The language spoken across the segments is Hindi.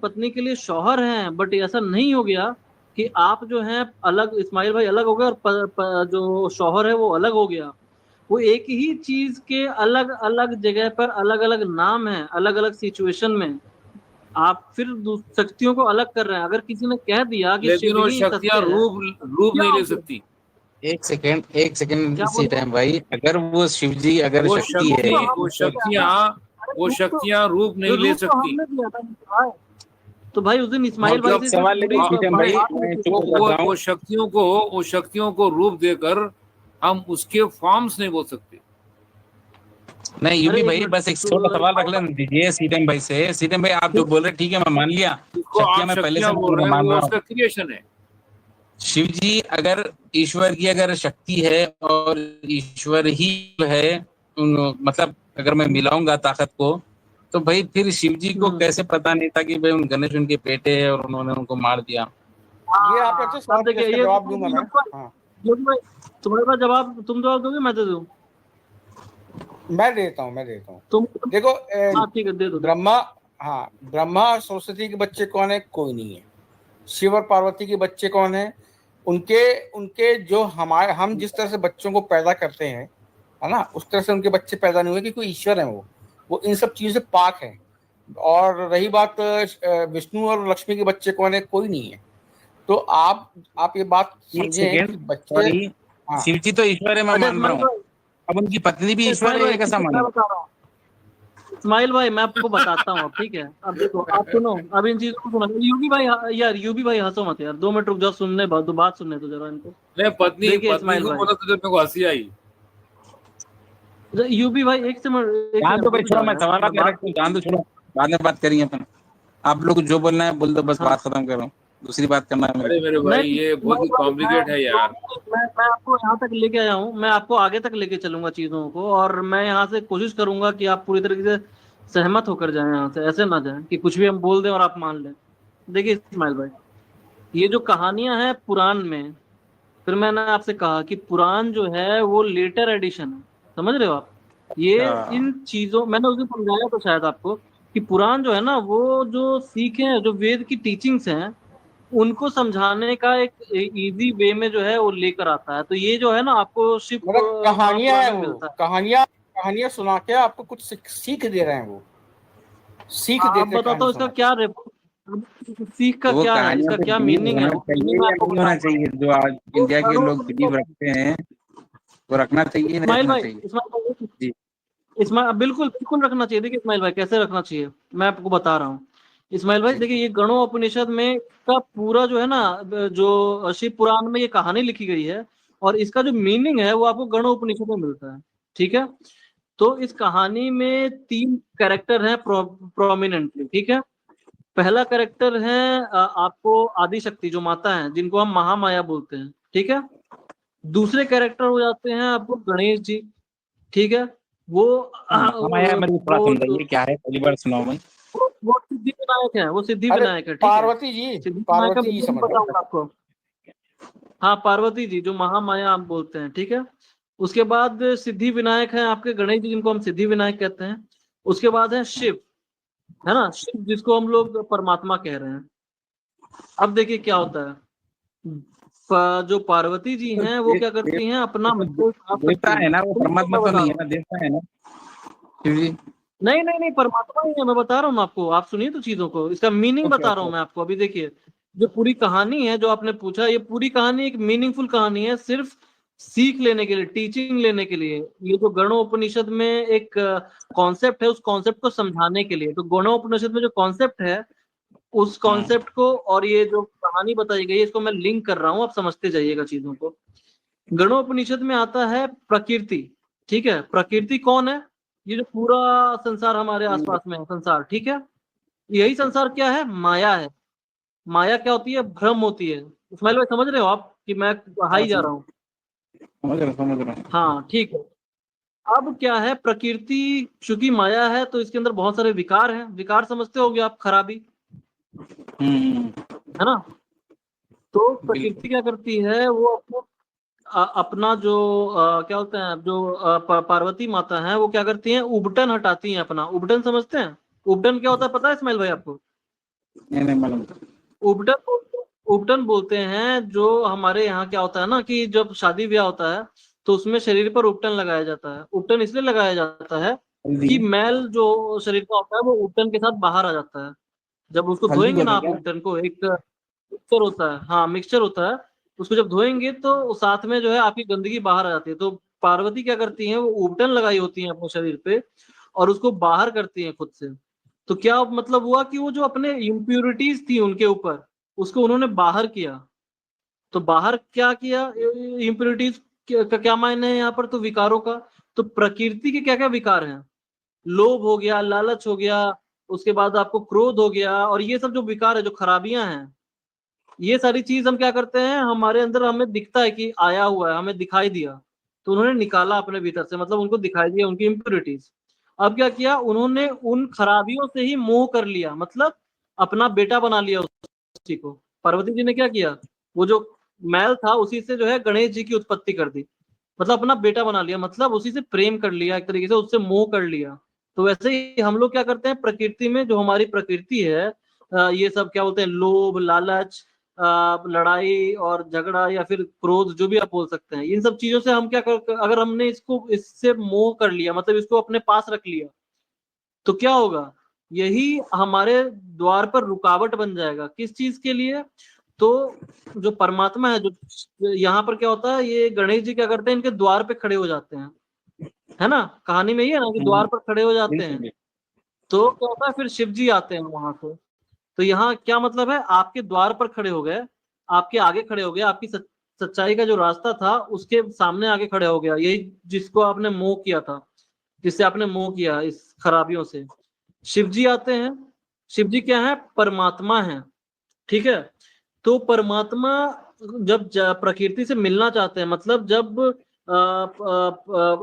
पत्नी के लिए शौहर हैं, बट ऐसा नहीं हो गया कि आप जो हैं अलग, इस्माइल भाई अलग हो गए और जो शौहर है वो अलग हो गया। वो एक ही चीज के अलग अलग जगह पर अलग अलग नाम है, अलग अलग सिचुएशन में। आप फिर शक्तियों को अलग कर रहे हैं। अगर किसी ने कह दिया कि लेकिन शिव वो ही शक्तियां सत्य है, रूप क्या नहीं हो ले गया? सकती। एक सेकंड क्या इसी बोल रहे टाइम भाई, अगर वो शिव जी अगर वो हैं? शक्ति रूप है तो शक्ति वो हमने मतलब, दिया था। अरे वो रूप तो, शक्तियां रूप जो नहीं ले रूप तो सकती। हमने दिया था भाई। तो भाई उस दिन इस्माइल भाई मतलब से सिर्फ सवाल पूरी लेकिन सीधे भाई बात मैं होती जो थी। बोल रहा हूँ, वो शक्तियों को रूप देकर हम उसके फॉर्म्स नहीं बोल सकते। नहीं यूबी अरे एक भाई मिनट, बस एक छोटा तो सवाल रख इस्माइल लेना दीजिए सीधम भाई से। सीधम भाई आप जो भाई, बोल रहे हैं ठीक है मैं मान लिया, जिसको आप शक्तियां मैं पहले से शक्तियां बोल रहे हैं मान वो रहा हूँ। उसका क्रिएशन है। शिव जी अगर ईश्वर की अगर शक्ति है और ईश्वर ही है, मतलब अगर मैं मिलाऊंगा ताकत को, तो भाई फिर शिव जी को हम्म, कैसे पता नहीं था कि भाई उन गणेश उनके बेटे हैं और उन्होंने उनको मार दिया। ये आपके अच्छे अब सवाल थे, देखिए इसका ये जवाब दूंगा मैं। हाँ, भाई, तुम्हारे पास जवाब, तुम जवाब दोगे मैं दे दूं? मैं देता हूँ, मैं देता हूँ। तुम देखो हाँ ठीक है, दे दो। ब्रह्मा, हाँ, ब्रह्मा और सरस्वती के बच्चे कौन है? कोई नहीं है। शिव और पार्वती के बच्चे कौन है? उनके उनके जो हमारे, हम जिस तरह से बच्चों को पैदा करते हैं, है ना, उस तरह से उनके बच्चे पैदा नहीं हुए, क्योंकि ईश्वर है वो इन सब चीजों से पाक है। और रही बात विष्णु और लक्ष्मी के बच्चे कौन है? कोई नहीं है। तो आप ये बात एक समझें सेकेंड कि बच्चे, सॉरी, हाँ, शिव जी तो ईश्वर है मैं अच्छा मान रहा इस्माइल हूँ, भाई, अब उनकी पत्नी भी ईश्वर इस्माइल है भाई ये ठीक कैसा है, मैं मानूं? बता रहा हूँ। इस्माइल भाई मैं आपको बताता हूँ अब, ठीक है? अब देखो, आप सुनो, अब इन चीजों को सुनो। यूबी भाई, यार यूबी भाई हंसो मत यार, 2 मिनट रुक जाओ, सुनने दो, बात सुनने तो जरा इनको। मैं पत्नी देखिए पत्नी इस्माइल को भाई, बोला तो जब मेरे को हंसी आई। यूबी भाई एक जान दो मिनट भाई, रुक छोड़ो जाओ मैं यार, सवाल मैं नहीं बात। रखता हूँ, जान दो, छोड़ो बाद में बात करिए अपन। आप लोग जो बोलना है बोल दो, बस हाँ बात खत्म करो, दूसरी बात करना है मेरे अरे को। मेरे भाई नहीं ये बहुत इस्माइल ही भाई, कॉम्प्लिकेट है यार। मैं आपको यहाँ तक लेके आया हूँ, मैं आपको आगे तक लेके चलूंगा चीजों को, और मैं यहाँ से कोशिश करूंगा कि आप पूरी तरीके से सहमत होकर जाएं यहाँ से, ऐसे ना जाएं कि कुछ भी हम बोल दें और आप मान लें। देखिए इस्माइल भाई, ये जो कहानियां हैं पुराण में, फिर मैंने आपसे कहा कि पुराण जो है वो लेटर एडिशन है, समझ रहे हो आप? ये अच्छा, इन चीजों मैंने उसे समझाया तो शायद आपको, कि पुराण जो है ना, वो जो सीख है, जो वेद की टीचिंग्स हैं, उनको समझाने का एक इजी वे में जो है वो लेकर आता है। तो ये जो है ना, आपको शिव मतलब कहानियां महापुराण है, में वो मिलता है। कहानियां कहानियां सुना के आपको कुछ सीख दे रहे हैं, वो सीख अब देते हैं बताता कहानी हूँ इसका सुना के। क्या सीख का तो वो क्या है, कहानियों इसका पे क्या बिलीव मीनिंग है, होना वो मीनिंग चाहिए मैं या आपको नहीं होना बताऊंगा। चाहिए? जो आज वो इंडिया के गणों लोग बिलीव रखते हैं वो रखना चाहिए नहीं इस्माइल रखना भाई, चाहिए? जी। इस्माइल बिल्कुल बिल्कुल रखना चाहिए। देखिए इस्माइल भाई, कैसे रखना चाहिए मैं आपको बता रहा हूँ। इस्माइल भाई जी। देखिए, ये गणों उपनिषद में का पूरा जो है ना, जो शिव पुराण में ये कहानी लिखी गई है, और इसका जो मीनिंग है वो आपको गणों उपनिषद में मिलता है, ठीक है? तो इस कहानी में 3 कैरेक्टर हैं प्रोमिनेंटली, ठीक है? पहला कैरेक्टर है आपको आदि शक्ति जो माता है, जिनको हम महामाया बोलते हैं, ठीक है? दूसरे कैरेक्टर हो जाते हैं आपको गणेश जी, ठीक है? वो महामाया मेरे को थोड़ा वो समझाइए क्या है, पहली बार सुना हूं मैं। वो सिद्धि विनायक है, वो सिद्धि अरे विनायक है, ठीक है? पार्वती जी, सिद्धि विनायक का पार्वती जी मतलब समझ लो। बताऊंगा आपको। हाँ, पार्वती जी जो महामाया आप बोलते हैं, ठीक है? उसके बाद सिद्धि विनायक है आपके गणेश जी, जिनको हम सिद्धि विनायक कहते हैं। उसके बाद है शिव, है ना, शिव जिसको हम लोग परमात्मा कह रहे हैं। अब देखिए क्या होता है, जो पार्वती जी तो हैं वो क्या करती हैं, अपना तो महल साफ देवता करती हैं। है ना वो, परमात्मा मैं तो बता नहीं रहा है हूँ, ना, देवता है ना शिव जी? नहीं नहीं नहीं, परमात्मा ही है, मैं बता रहा हूँ आपको, आप सुनिए तो चीजों को, इसका मीनिंग ओके बता रहा ओके। हूँ मैं आपको। अभी देखिए, जो पूरी कहानी है जो आपने पूछा, ये पूरी कहानी एक मीनिंगफुल कहानी है, सिर्फ सीख लेने के लिए, टीचिंग लेने के लिए। ये जो गणोपनिषद में एक कॉन्सेप्ट है, उस कॉन्सेप्ट को समझाने के लिए। तो गणोपनिषद में जो कॉन्सेप्ट है, उस कॉन्सेप्ट को और ये जो कहानी बताई गई है, इसको मैं लिंक कर रहा हूँ, आप समझते जाइएगा चीजों को। गणोपनिषद में आता है प्रकृति, ठीक है? प्रकृति कौन है? ये जो पूरा संसार हमारे आसपास में है, संसार, ठीक है? यही संसार क्या है? माया है। माया क्या होती है? भ्रम होती है। इस्माइल भाई समझ रहे हो आप कि मैं हाँ हाई जा रहा हूँ? समझ रहा हूँ। हाँ ठीक है। अब क्या है, प्रकृति चूंकि माया है, तो इसके अंदर बहुत सारे विकार हैं। विकार समझते होगे आप, खराबी, हम्म। है ना? तो बिल्कुल। प्रकृति क्या करती है, वो अपने अपना जो क्या होते हैं, जो पार्वती माता है, वो क्या करती हैं, उबटन हटाती हैं अपना। उबटन समझते हैं? उबटन क्या होता है पता है इस्माइल भाई आपको? नहीं मालूम। उपटन बोलते हैं। जो हमारे यहाँ क्या होता है ना कि जब शादी ब्याह होता है तो उसमें शरीर पर उपटन लगाया जाता है। उपटन इसलिए लगाया जाता है हल्दी, कि मैल जो शरीर का होता है वो उपटन के साथ बाहर आ जाता है। जब उसको हल्दी धोएंगे ना बोले आप, क्या? उपटन को एक मिक्सचर होता है, हाँ मिक्सचर होता है, उसको जब धोएंगे तो साथ में जो है आपकी गंदगी बाहर आ जाती है। तो पार्वती क्या करती हैं, वो उपटन लगाई होती हैं अपने शरीर पे और उसको बाहर करती हैं खुद से। तो क्या मतलब हुआ कि वो जो अपने इम्प्योरिटीज थी उनके ऊपर, उसको उन्होंने बाहर किया। तो बाहर क्या किया, इम्प्योरिटीज का क्या मायने है यहाँ पर, तो विकारों का। तो प्रकृति के क्या क्या विकार हैं, लोभ हो गया, लालच हो गया, उसके बाद आपको क्रोध हो गया, और ये सब जो विकार है, जो खराबियां हैं, ये सारी चीज हम क्या करते हैं, हमारे अंदर हमें दिखता है कि आया हुआ है, हमें दिखाई दिया, तो उन्होंने निकाला अपने भीतर से, मतलब उनको दिखाई दिया उनकी इम्प्योरिटीज। अब क्या किया उन्होंने, उन खराबियों से ही मोह कर लिया, मतलब अपना बेटा बना लिया उसी को। पार्वती जी ने क्या किया, वो जो मैल था उसी से जो है गणेश जी की उत्पत्ति कर दी, मतलब अपना बेटा बना लिया, मतलब उसी से प्रेम कर लिया, एक तरीके से उससे मोह कर लिया। तो वैसे ही हम लोग क्या करते हैं प्रकृति में, जो हमारी प्रकृति है, ये सब क्या बोलते हैं, लोभ, लालच, लड़ाई और झगड़ा या फिर क्रोध, जो भी आप बोल सकते हैं, इन सब चीजों से हम क्या कर, अगर हमने इसको, इससे मोह कर लिया, मतलब इसको अपने पास रख लिया, तो क्या होगा, यही हमारे द्वार पर रुकावट बन जाएगा। किस चीज के लिए, तो जो परमात्मा है, जो यहाँ पर क्या होता है, ये गणेश जी क्या करते हैं, इनके द्वार पे खड़े हो जाते हैं, है ना, कहानी में ये है ना कि द्वार पर खड़े हो जाते हैं। बिल्कुल। तो क्या होता है, फिर शिव जी आते हैं वहां से। तो यहाँ क्या मतलब है, आपके द्वार पर खड़े हो गए, आपके आगे खड़े हो गए, आपकी सच्चाई का जो रास्ता था उसके सामने आगे खड़े हो गया, यही जिसको आपने मोह किया था, जिससे आपने मोह किया इस खराबियों से। शिव जी आते हैं। शिव जी क्या है, परमात्मा है, ठीक है। तो परमात्मा जब प्रकृति से मिलना चाहते हैं, मतलब जब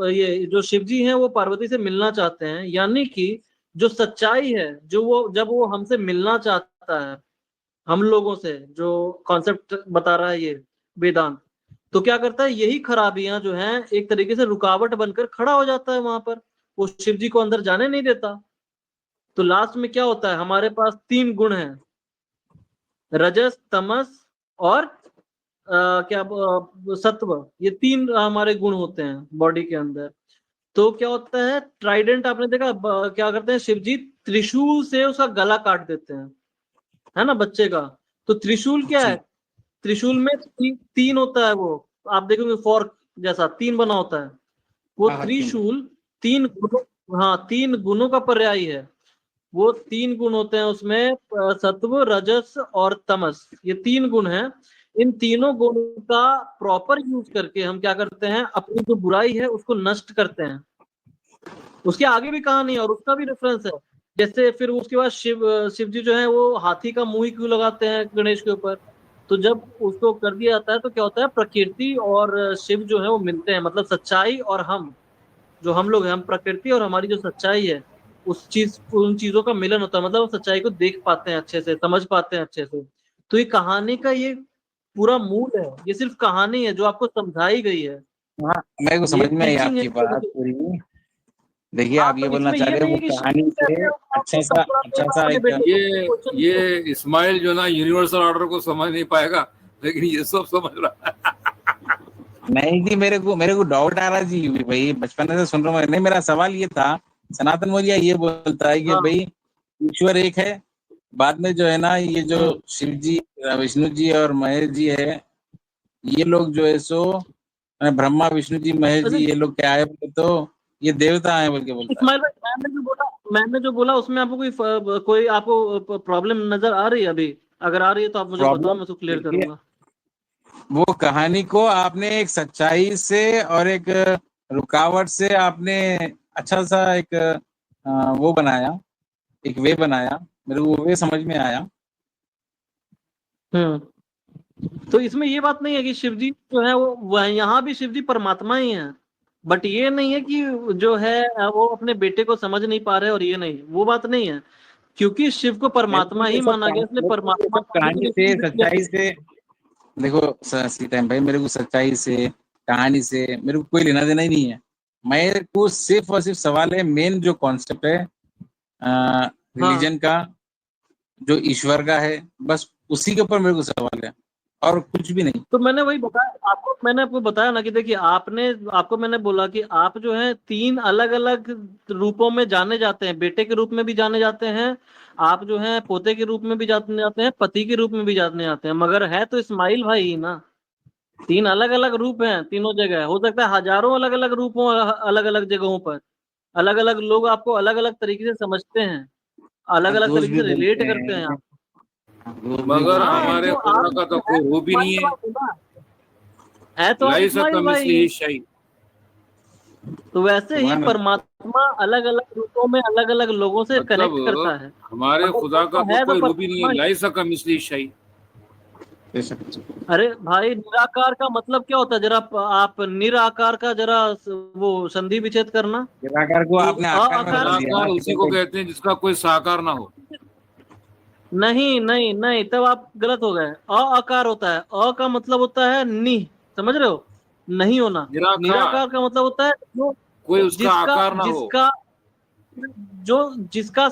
ये जो शिव जी हैं वो पार्वती से मिलना चाहते हैं, यानी कि जो सच्चाई है, जो वो जब वो हमसे मिलना चाहता है, हम लोगों से, जो कॉन्सेप्ट बता रहा है ये वेदांत, तो क्या करता है, यही खराबियां जो हैं एक तरीके से रुकावट बनकर खड़ा हो जाता है वहां पर, वो शिव जी को अंदर जाने नहीं देता। तो लास्ट में क्या होता है, हमारे पास तीन गुण हैं, रजस, तमस और क्या सत्व, ये तीन हमारे गुण होते हैं बॉडी के अंदर। तो क्या होता है, ट्राइडेंट आपने देखा, क्या करते हैं शिव जी, त्रिशूल से उसका गला काट देते हैं, है ना, बच्चे का। तो त्रिशूल क्या है, जी। त्रिशूल में तीन होता है, वो आप देखोगे फॉर्क जैसा तीन बना होता है, वो हाँ हाँ, तीन। त्रिशूल तीन गुणों, हाँ तीन गुणों का पर्याय है। वो तीन गुण होते हैं उसमें, सत्व, रजस और तमस, ये तीन गुण हैं। इन तीनों गुणों का प्रॉपर यूज करके हम क्या करते हैं, अपनी जो बुराई है उसको नष्ट करते हैं। उसके आगे भी कहानी है और उसका भी रेफरेंस है। जैसे फिर उसके बाद शिव जी जो है वो हाथी का मुंह ही क्यों लगाते हैं गणेश के ऊपर, तो जब उसको कर दिया जाता है तो क्या होता है, प्रकृति और शिव जो है वो मिलते हैं, मतलब सच्चाई और हम, जो हम लोग हैं, हम प्रकृति और हमारी जो सच्चाई है, उस चीज, उन चीजों का मिलन होता है, मतलब हम सच्चाई को देख पाते हैं अच्छे से, समझ पाते हैं अच्छे से। तो ये कहानी का ये पूरा मूल है, ये सिर्फ कहानी है जो आपको समझाई गई है, हाँ, मेरे को ये समझ में आई टीचिंग है। आपकी बात पूरी। देखिए, आप ये आप बोलना इसमें चाह ये रहे हो नहीं वो है कि शिव कहानी जी से कहते हैं आपको संक्रांति में अच्छा सा अपने एक। बेटे को ये क्वेश्चन ये पूछो। इस्माइल जो ना यूनिवर्सल ऑर्डर को समझ नहीं पाएगा, लेकिन ये सब समझ रहा है। नहीं जी, मेरे को डाउट आ रहा जी, भाई बचपन से सुन रहा हूँ। नहीं, मेरा सवाल ये था, सनातन मौर्य ये बोलता है कि हाँ। भाई ईश्वर एक है, बाद में जो है ना ये जो हम्म। शिव जी, विष्णु जी और महेश जी है, ये लोग जो है सो ब्रह्मा, विष्णु जी, महेश अच्छा जी, ये लोग क्या है बोले तो ये देवता है बोल के बोलता है। इस्माइल भाई, मैंने जो बोला उसमें आपको कोई आपको प्रॉब्लम नजर आ रही है अभी, अगर आ रही है तो आप मुझे बताओ, प्रॉब्लम मैं उसको क्लियर देखिए, करूंगा। वो कहानी को आपने एक सच्चाई से और एक रुकावट से आपने अच्छा सा एक वो बनाया, एक वे बनाया, मेरे को वो वे समझ में आया। तो इसमें ये बात नहीं है कि शिव जी जो है वो यहाँ भी शिव जी परमात्मा ही है, बट ये नहीं है कि जो है वो अपने बेटे को समझ नहीं पा रहे, और ये नहीं, वो बात नहीं है, क्योंकि शिव को परमात्मा ही माना गया, इसलिए ये परमात्मा सब कहानी से, सच्चाई से, देखो सीताराम भाई, मेरे को सच्चाई से, कहानी से मेरे को कोई लेना देना ही नहीं है। मेरे को सिर्फ और सिर्फ सवाल है, मेन जो कॉन्सेप्ट है हाँ रिलीजन का, जो ईश्वर का है, बस उसी के ऊपर मेरे को सवाल है और कुछ भी नहीं। तो मैंने वही बताया आपको, मैंने आपको बताया ना कि देखिए आपको मैंने बोला कि आप जो है 3 अलग अलग रूपों में जाने जाते हैं, बेटे के रूप में भी जाने जाते हैं, आप जो है पोते के रूप में भी जाने जाते हैं, पति के रूप में भी जाने जाते हैं, मगर है तो इस्माइल भाई ही ना। 3 अलग अलग रूप हैं तीनों जगह, हो सकता है हजारों अलग अलग रूप हो अलग अलग जगहों पर, अलग अलग लोग आपको अलग अलग तरीके से समझते हैं, अलग अलग दोस्त तरीके भी से बोलते रिलेट करते हैं हैं, आप। दोस्त भी मगर बोलते हैं। हमारे तो खुदा आप का तो कोई रूप ही नहीं है। है तो आप लैसा इस्माइल कमिस्लिही भाई। शै। तो वैसे ही सुभान अल्लाह। परमात्मा अलग अलग रूपों में अलग अलग लोगों से कनेक्ट करता मतलब है, हमारे मगर खुदा वो का तो तो है तो कोई रूप ही नहीं है। परमात्मा ही। लैसा कमिस्लिही शै। अरे भाई निराकार का मतलब क्या होता है, जरा आप निराकार का जरा वो संधि विच्छेद करना। निराकार को आपने आकार में बदल दिया निराकार ना, उसी को कहते हैं जिसका कोई साकार ना हो। नहीं नहीं नहीं, तब आप गलत हो गए। आकार होता है, अ का मतलब होता है नि, समझ रहे हो, नहीं होना। निराकार निराकार का मतलब होता है जो कोई उसका जिसका आकार ना हो। जिसका जो जिसका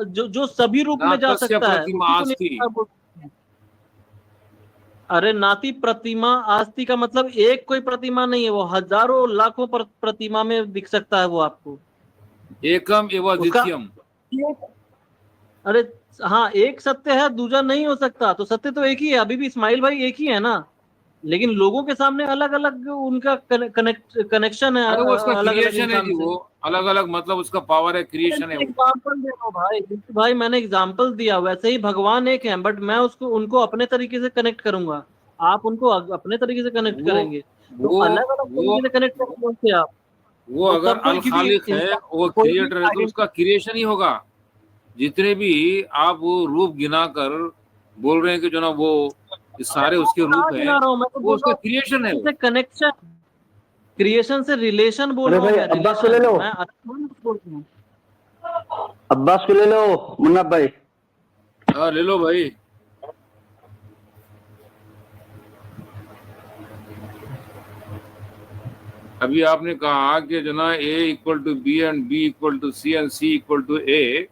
जो सभी रूप ना में जा तस्य सकता है प्रतिमा उसी को अस्ति। निराकार बोलते हैं। अरे नाती प्रतिमा आस्ति का मतलब एक कोई प्रतिमा नहीं है, वो हजारों लाखों प्रतिमा में दिख सकता है वो आपको। एकम एवं उसका द्वितीयम। अरे हाँ, एक सत्य है दूसरा नहीं हो सकता, तो सत्य तो एक ही है, अभी भी इस्माइल भाई एक ही है ना, लेकिन लोगों के सामने अलग अलग उनका कनेक्शन है अरे वो उसका अलग अलग क्रिएशन है इंसान जी, से। वो अलग अलग मतलब उसका पावर है, क्रिएशन है वो। एग्जाम्पल दे दो भाई, बिल्कुल भाई मैंने एग्जाम्पल दिया, वैसे ही भगवान एक है, बट मैं उसको उनको अपने तरीके से कनेक्ट करूंगा, आप उनको अपने तरीके से कनेक्ट वो करेंगे, तो वो अलग अलग वो तरीके से कनेक्ट करेंगे आप। वो वो अगर सबको अल क्योंकि खालिक है, वो कोई भी क्रिएटर है, तो उसका क्रिएशन ही होगा। जितने भी आप वो रूप गिना कर बोल रहे हैं कि जो ना वो इस सारे उसके रूप गिना हैं, रहा हूँ, मैं तो वो बोल उसका रहा क्रिएशन है वो। हूँ कनेक्शन, क्रिएशन से रिलेशन बोल अरे रहा हूँ भाई मैं, अब्बास को ले रिलेशन, लो, मैं अलग थोड़ी कुछ बोल रहा हूँ। अब्बास को ले लो मुन्ना भाई। हाँ ले लो भाई। अभी आपने कहा कि जो ना A equal to B and B equal to C and C equal to A.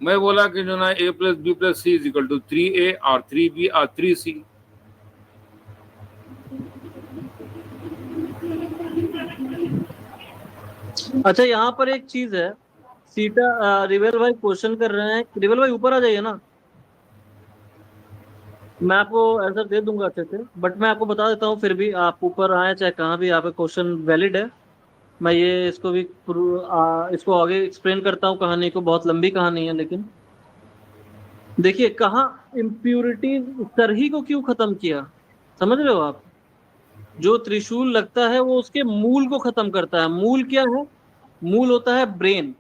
मैं बोला कि जो ना A plus B plus C is equal to 3A और 3B और 3C। अच्छा यहाँ पर एक चीज है, सीटा रिवेल भाई क्वेश्चन कर रहे हैं, रिवेल भाई ऊपर आ जाइए ना, मैं आपको आंसर दे दूंगा अच्छे से, बट मैं आपको बता देता हूँ फिर भी, आप ऊपर आए चाहे कहाँ भी, आपका क्वेश्चन वैलिड है। मैं ये इसको भी इसको आगे एक्सप्लेन करता हूँ कहानी को, बहुत लंबी कहानी है, लेकिन देखिए कहाँ इम्प्यूरिटी सरही को क्यों खत्म किया, समझ रहे हो आप, जो त्रिशूल लगता है वो उसके मूल को खत्म करता है। मूल क्या है, मूल होता है ब्रेन,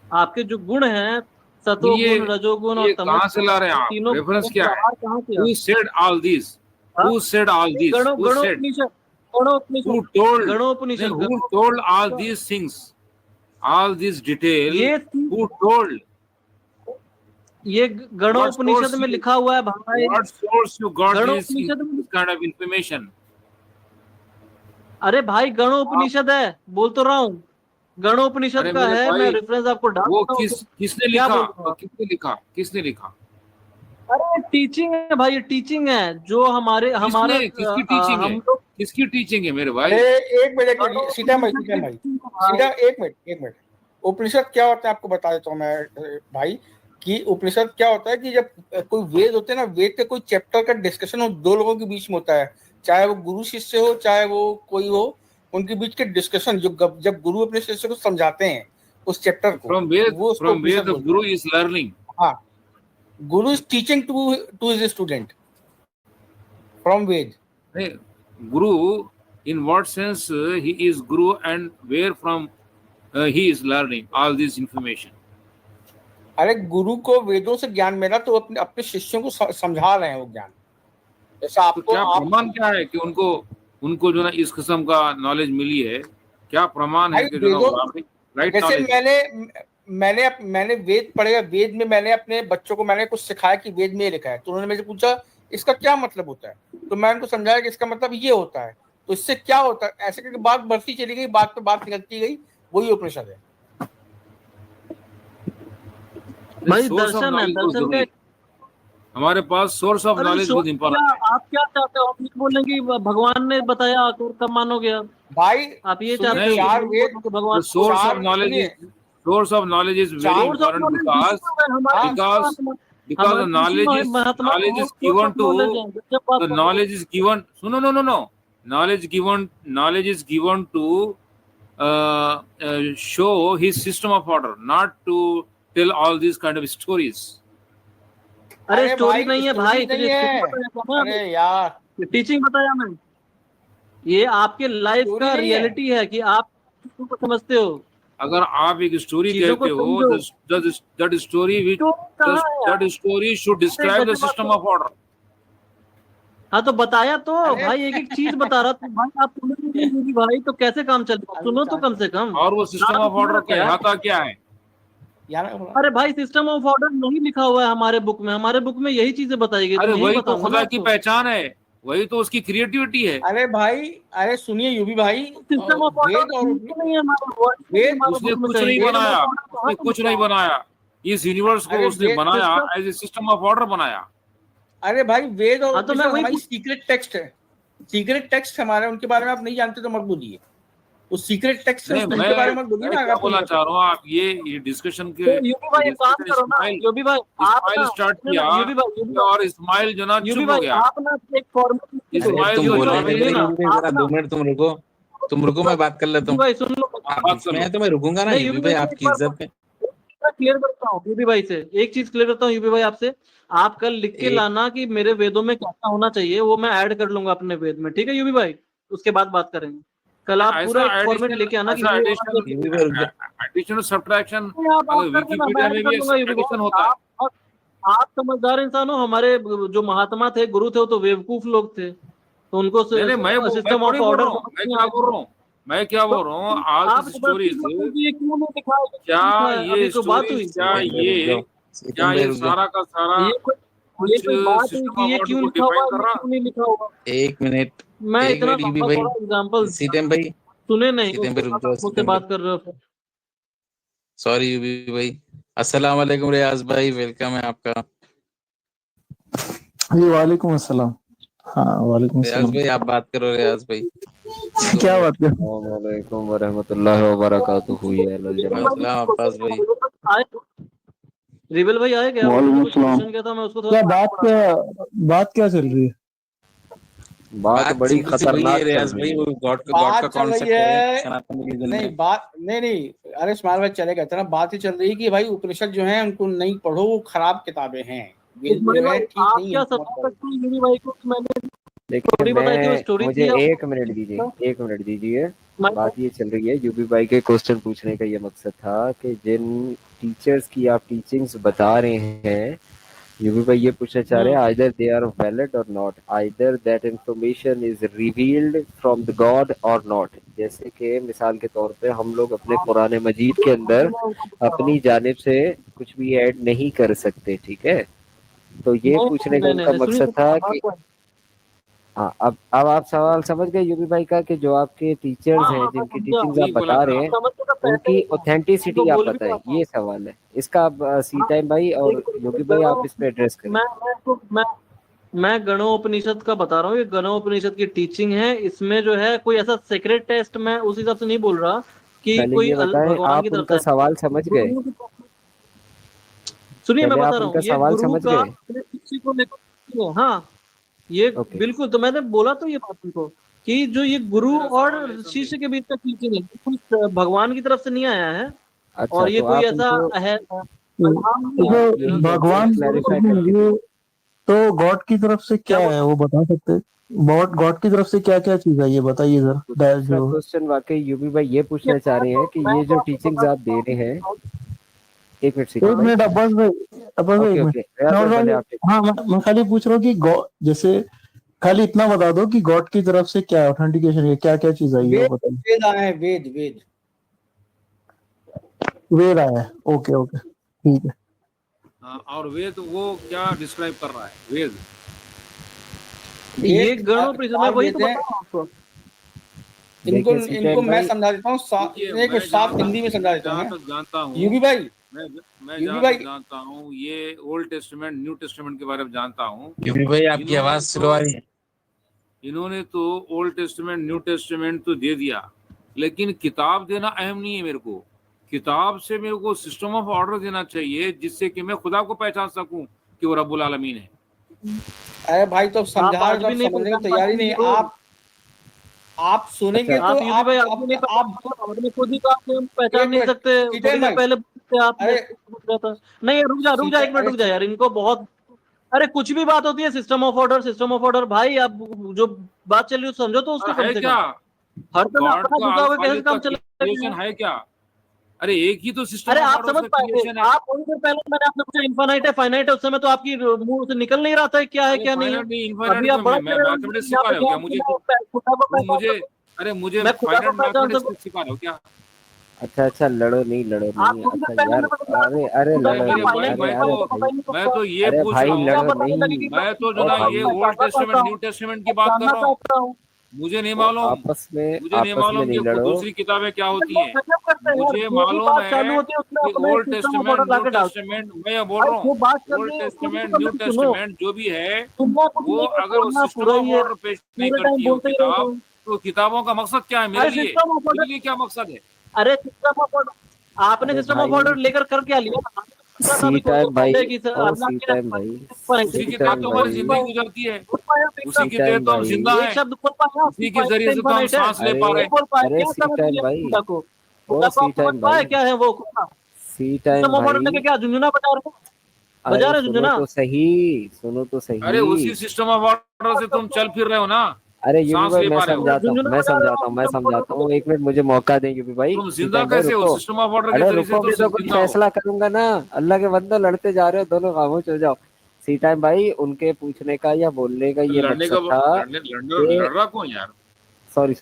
आपके जो गुण हैं सतोगुण रजोगुण और ये तमो कहाँ से ला रहे हैं गुण, आप? तीनों रेफरेंस गुणों क्या का है? आहार कहाँ किया। Who said all this? हाँ? Who said all this? Who said? गणोपनिषद गणोपनिषद Who told? गणोपनिषद Who told all these things? All this detail? ये Who told? ये What गणोपनिषद source में you? लिखा हुआ है भाई, What source you got this गणोपनिषद में। kind of information? अरे भाई गणोपनिषद है, बोल तो रहा हूँ, गणोपनिषद अरे का मेरे है, मैं भाई, रेफरेंस आपको डाल वो देता हूँ। किसने क्या लिखा? बोल रहे हो आप? किसने लिखा? किसने लिखा? अरे टीचिंग है भाई, ये टीचिंग है जो हमारे हमारा किसने? किसकी टीचिंग है? हम लोग किसकी टीचिंग है मेरे भाई? अरे एक मिनट सीता भाई सीधा एक मिनट उपनिषद क्या होता है आपको बता देता हूँ मैं भाई, कि उपनिषद क्या होता है कि जब कोई वेद होते हैं ना, वेद के कोई चैप्टर का डिस्कशन हो दो लोगों के बीच में होता है, चाहे वो गुरु शिष्य हो चाहे वो कोई हो, उनके बीच के डिस्कशन जब गुरु अपने शिष्य को समझाते हैं उस चैप्टर को, From where? वो उसको From where उपनिषद the बोलते guru हैं। is learning? हाँ, Guru is teaching to his student from Ved. Hey, Guru, in what sense he is Guru and where from he is learning all this information? अरे गुरु को वेदों से ज्ञान मिला तो अपने अपने शिष्यों को समझा रहे हैं वो ज्ञान। जैसा तो क्या प्रमाण क्या है कि उनको जो ना इस किस्म का नॉलेज मिली है? क्या प्रमाण है कि जो ना राइट जैसे नॉलेज? मैंने वेद पढ़े, वेद में मैंने अपने बच्चों को मैंने कुछ सिखाया कि वेद में ये लिखा है, तो उन्होंने मुझे पूछा इसका क्या मतलब होता है, तो मैं उनको समझाया कि इसका मतलब ये होता है, तो इससे क्या होता है, ऐसे करके बात बढ़ती चली गई, बात पे बात निकलती गई, वही उपनिषद है भाई। दर्शन है, दर्शन का हमारे पास सोर्स ऑफ अरे नॉलेज तो बहुत इंपॉर्टेंट है। आप क्या चाहते हो? आप ये बोलेंगे कि भगवान ने बताया तो कब मानोगे आप? भाई आप ये सुनिए, चाहते हो चार कि वेद, भगवान The source of knowledge सुनिए, is very चार source of important knowledge because हमारे because because the हमारे ऋषि महात्मा knowledge is source of given knowledge to है। जब बात the knowledge is given. No. Knowledge is given to show his system of order, not to tell all these kind of stories. अरे अरे स्टोरी भाई नहीं है स्टोरी भाई, नहीं तुझे स्टोरी है, बताया था ना, अरे यार टीचिंग बताया मैं। ये आपके लाइफ स्टोरी का नहीं है। रियलिटी है कि आप चीजों को समझते हो, अगर आप एक स्टोरी चीजों को कहते हो, समझो। that story which तो कहाँ है यार? that story should describe the गजब बात system कर- of order. हाँ तो बताया तो अरे भाई, एक एक चीज बता रहा था भाई। आप सुनो नहीं भाई तो कैसे काम चलेगा? सुनो तो कम से कम। और वो सिस्टम ऑफ ऑर्डर का यार इहाता क्या है? यार अरे भाई सिस्टम ऑफ ऑर्डर नहीं लिखा हुआ है हमारे बुक में। हमारे बुक में यही चीजें बताई गई, तो अरे यही वही तो बताऊंगा ना खुदा की आपको। पहचान है, वही तो उसकी क्रिएटिविटी है। अरे भाई, अरे सुनिए यूबी भाई, सिस्टम ऑफ वेद ऑर्डर और नहीं है हमारे वर्ड में, वेद हमारे उसने बुक में कुछ कहीं। नहीं System of बनाया, order कहाँ उसने पे कुछ लिखा नहीं है? बनाया। इस यूनिवर्स को अरे उसने बनाया system- as a system of order बनाया। अरे भाई वेद और हाँ तो मैं उपनिषद वही हमारी सीक्रेट टेक्स्ट है, सीक्रेट टेक्स्ट हमारे, उनके बारे में आप नहीं जानते तो मत बोलिए। उस सीक्रेट टेक्स्ट है, नहीं, उनके बारे में मत बोलिए मैं ना, अगर क्या आपको बोलना नहीं चाह पता। रहा हूँ, आप ये डिस्कशन के तो यूबी भाई एक काम करो ना, यूबी भाई आप इस्माइल ना स्टार्ट किया यूबी भाई और इस्माइल जो ना यूबी चुप हो भाई गया। आप ना एक फॉर्मेट इस्माइल तुम जो बोलो जवाब नहीं, नहीं ना यूबी भाई, आप जरा ना 2 मिनट तुम रुको, मैं बात कर लेता यूबी हूँ। भाई सुन लो। आप बात कर लो। मैं तो मैं रुकूंगा ना नहीं यूबी यूबी भाई, भाई आपकी इज्जत है। क्लियर करता हूँ यूबी भाई से, एक चीज क्लियर करता हूँ यूबी भाई आपसे। आप कल लिख के एक लाना कि मेरे वेदों में क्या क्या होना चाहिए, वो मैं ऐड कर लूंगा अपने वेद में, ठीक है यूबी भाई? उसके बाद बात करेंगे। कल आप पूरा एक फॉर्मेट लेके आना कि ये होना चाहिए। यूबी भाई रुक जा। एडिशन सब्ट्रैक्शन आप अगर कर देना, मैं विकिपीडिया ऐड में कर भी दूंगा यूबी एडिशन भाई। होता है। आप समझदार इंसान हो। हमारे जो महात्मा थे, गुरु थे, वो तो बेवकूफ लोग थे, तो उनको नहीं, मैं सिस्टम ऑफ थोड़ी बोल ऑर्डर रहा हूँ, मैं क्या बोल रहा हूँ, आज आप दिस जबरदस्ती स्टोरीज, बोलते हैं कि ये क्यों नहीं लिखा है, क्या लिखा है? ये अभी तो बात हुई, स्टोरीज, क्या सीतम भाई ये रुक जाओ। सारा का सारा ये कुछ कोई बात हुई सिस्टम कि ऑफ ये ऑर्डर क्यों को लिखा हुआ डिफाइन है, कर ये रहा? क्यों नहीं लिखा हुआ। एक मिनट मैं इतना यूबी लंबा भाई, चौड़ा एग्जाम्पल सीतम भाई, सुने नहीं, सीतम उसके भाई रुक बाद जाओ, आप मुझसे सीतम भाई, बात कर रहे हो। सॉरी यूबी भाई। अस्सलाम वालेकुम रियाज भाई, वेलकम है आपका। जी वालेकुम अस्सलाम। हाँ वालेकुम रियाज अस्सलाम। भाई आप बात करो, रियाज भाई। क्या बात कर अस्सलामुअलैकुम वरहमतुल्लाहि वबरकातुहू या अल जमा। अस्सलाम अब्बास भाई। रिबल भाई आए क्या? वालेकुम उन्होंने कुछ अस्सलाम। क्वेश्चन किया था, मैं उसको क्या बात क्या चल रही है? बात बड़ी सिंपल सी वही है खतरनाक चल रियाज रही भाई, है। वो गॉड का बात चल कॉन्सेप्ट रही है है, सनातन रिलीजन नहीं में। बात नहीं, अरे इस्माइल भाई चलेगा, इतना बात ही चल रही है कि भाई उपनिषद जो है उनको नहीं पढ़ो, वो खराब किताबें हैं, वेद जो है ठीक आप नहीं क्या है। समझ सकते हैं यूबी भाई को? मैंने देखिए, स्टोरी बताई थी, वो स्टोरी मुझे थी। एक मिनट दीजिए। मैं- बात ये चल रही है, यूबी भाई के क्वेश्चन पूछने का ये मकसद था कि जिन टीचर्स की आप टीचिंग्स बता रहे हैं, यूबी भाई ये पूछना चाह रहे हैं आइदर दे आर वैलिड और not, either that information is revealed from the God और नॉट। जैसे कि मिसाल के तौर पे हम लोग अपने कुरान मजीद के अंदर अपनी जानिब से कुछ भी ऐड नहीं कर सकते, ठीक है? तो ये पूछने का उनका मकसद था कि हाँ, अब आप सवाल समझ गए यूबी भाई का, कि जो आपके टीचर्स हैं जिनकी टीचिंग्स आप बता रहे हैं उनकी ऑथेंटिसिटी आप बताएं, ये सवाल है इसका। आप सी टाइम भाई और योगी भाई आप इस पे एड्रेस करें। मैं गणोपनिषद का बता रहा हूँ, ये गणोपनिषद की टीचिंग है। इसमें जो है कोई ऐसा सीक्रेट टेस्ट मैं उस हिसाब से नहीं बोल रहा कि पहले कोई ये बताएं, भगवान आप की तरफ उनका से। सवाल समझ गए? सुनिए मैं पहले बता आप रहा उनका हूँ, ये सवाल गुरु समझ का गए? किसी को लेकर, हाँ ये ओके। बिल्कुल, तो मैंने बोला तो ये बात उनको कि जो ये गुरु और शिष्य के बीच का टीचिंग है, कुछ भगवान की तरफ से नहीं आया है। अच्छा, और ये तो कोई आप ऐसा उनको है तो भगवान क्लैरिफाई करके ये तो गॉड की तरफ से क्या है वो बता सकते हैं? गॉड की तरफ से क्या क्या चीज है ये बताइए सर। जो क्वेश्चन वाकई यूबी भाई ये पूछना चाह रहे हैं कि ये जो टीचिंग्स आप दे रहे हैं, एक मिनट अब्बास भाई ओके एक मिनट। हाँ मैं खाली पूछ रहा हूँ कि जैसे खाली इतना बता दो कि गॉड की तरफ से क्या ऑथेंटिकेशन है, क्या क्या चीज आई है वो बताइए। वेद आए हैं, वेद वेद आया है, ओके ठीक है। और वेद वो क्या डिस्क्राइब कर रहा है? वेद ये गणोपनिषद में वही तो बता रहा हूँ आपको। इनको मैं समझा देता हूँ, साफ हिंदी में समझा देता हूँ। जानता हूँ यूबी भाई मैं यूबी जहाँ भाई तक जानता हूँ ये ओल्ड टेस्टामेंट न्यू टेस्टामेंट के बारे में जानता हूँ। यूपी भाई आपकी इन्होंने आवाज स्लो आ रही है। इन्होंने तो ओल्ड टेस्टामेंट न्यू टेस्टामेंट तो दे दिया, लेकिन किताब देना अहम नहीं है मेरे को। किताब से मेरे को सिस्टम ऑफ ऑर्डर देना चाहिए, जिससे कि मैं खुदा को पहचान सकूं कि वो रब्बुल आलमीन है। अरे भाई तो समझा आज रहे भी तो नहीं समझने की पहचान तैयारी पाते नहीं। लोग। आप सुनेंगे अच्छा। तो आप यूपी भाई आज भी नहीं आप पहचान पाते, आपने खुद ही कहा कि हम पहचान एक नहीं मिनट सकते। सीटेन थोड़ी देर भाई, पहले पूछते आपने अरे पूछ रहा था। नहीं रुक जा सीटेन, एक मिनट अरे रुक जा यार, इनको बहुत, अरे कुछ भी बात होती है system of order, system of order. भाई आप जो बात चल रही है समझो तो उसको और कम है से क्या कम। हर समय गॉड अपना का झुका हुआ कैसे खालिक का काम चलेगा? क्रिएशन है क्या? अरे एक ही तो सिस्टम अरे ऑफ आप ऑर्डर समझ उसका पाए, क्रिएशन है। आप थोड़ी देर पहले मैंने आपसे पूछा इनफाइनाइट है फाइनाइट है, उस समय तो आपकी मुंह से निकल नहीं रहा था क्या है अरे क्या नहीं है। फाइनाइट नहीं इनफाइनाइट अभी आप क्यों? बड़ा मैं कह रहे हो मैथमेटिक्स यहाँ सिखा पे रहे हो क्या क्या मुझे? खुदा को वो पहचान मुझे सकूं, अरे मुझे मैं खुदा को फाइनाइट पहचान मैथमेटिक्स सकूं। सिखा रहे हो क्या? अच्छा लड़ो नहीं आप थोड़ी देर अच्छा पहले यार, मेरे को बता रहे अरे थे अरे खुदा अरे लड़ो क्या मेरे नहीं, भाई फाइनाइट है, अरे तो भाई, पता ही नहीं मैं सकता। तो ये अरे पूछ भाई रहा क्या हूँ। लड़ो बताने लगे नहीं। कि मैं तो ओ जना भाई, ये ओल्ड जानना चाहता टेस्टामेंट न्यू हूँ, टेस्टामेंट की बात कर जानना रहा हूँ। चाहता हूँ। मुझे नहीं ओ मालूम। आपस में मुझे नहीं मालूम नहीं कि लड़ो। दूसरी किताबें क्या होती हैं। गजब करते हैं यार, मुझे जो भी मालूम बात चालू है होती है उसमें कि अपने old system of testament order new लाके डालते हैं। टेस्टामेंट मैं ये बोल भाई रहा जो हूँ। बात चल ओल्ड रही है उसको भी टेस्टामेंट तो न्यू कम से सुनो। टेस्टामेंट जो भी है सुनना कुछ वो नहीं है, अगर वो छोड़ना सिस्टम पूरा ऑफ ही है, ऑर्डर पेश नहीं पूरे टाइम करती है वो बोलते ही रहते किताब, हो। तो किताबों का मकसद क्या है मेरे अरे लिए? सिस्टम ऑफ मेरे ऑर्डर, लिए क्या मकसद है? अरे सिस्टम ऑफ ऑर्डर आपने अरे सिस्टम ऑफ भाई ऑर्डर लेकर कर क्या लिया? पूछा था सी अभी थोड़ी देर टाइम भाई, पहले कि ओ अल्लाह सी के टाइम भाई, उसी सी के तहत टाइम तो हमारी भाई, जिंदगी गुजरती है। उसी सी के टाइम तहत तो हम भाई, जिंदा एक हैं। शब्द बोल पाया उसी के जरिए से तो हम इनफाइनाइट है, सांस ले अरे पा रहे नहीं हैं। बोल पाया, अरे क्या सी समझ टाइम लिया भाई, खुदा को? ओ खुदा को सी आप समझ टाइम पाए भाई, क्या है वो खुदा? सी टाइम सिस्टम ऑफ ऑर्डर भाई। लेके क्या झुंझुना बजा रहे हो? बजा अरे रहे झुंझुना? सुनो तो अरे सही। उसी सिस्टम ऑफ ऑर्डर से तुम चल फिर रहे हो ना, अरे यूपी सांस भाई ले मैं पा रहे हो। समझाता हूँ, झुंझुना मैं बजा रहे समझाता हो हूँ, मैं सिस्टम ऑफ समझाता ऑर्डर हूँ, लेके। एक मिनट मुझे मौका दें यूपी भाई। तुम सी जिंदा टाइम भाई कैसे हो? रुको। सिस्टम ऑफ ऑर्डर के अरे जरिए से रुको तो भी तो कुछ जिंदा हो। फैसला करूंगा ना। अल्लाह के बंदे लड़ते जा रहे हो दोनों, खामोश हो जाओ। सी टाइम भाई, उनके पूछने का या बोलने का ये लड़ने का मकसद था लड़ने कि, लड़ रहा कौन यार? सॉरी,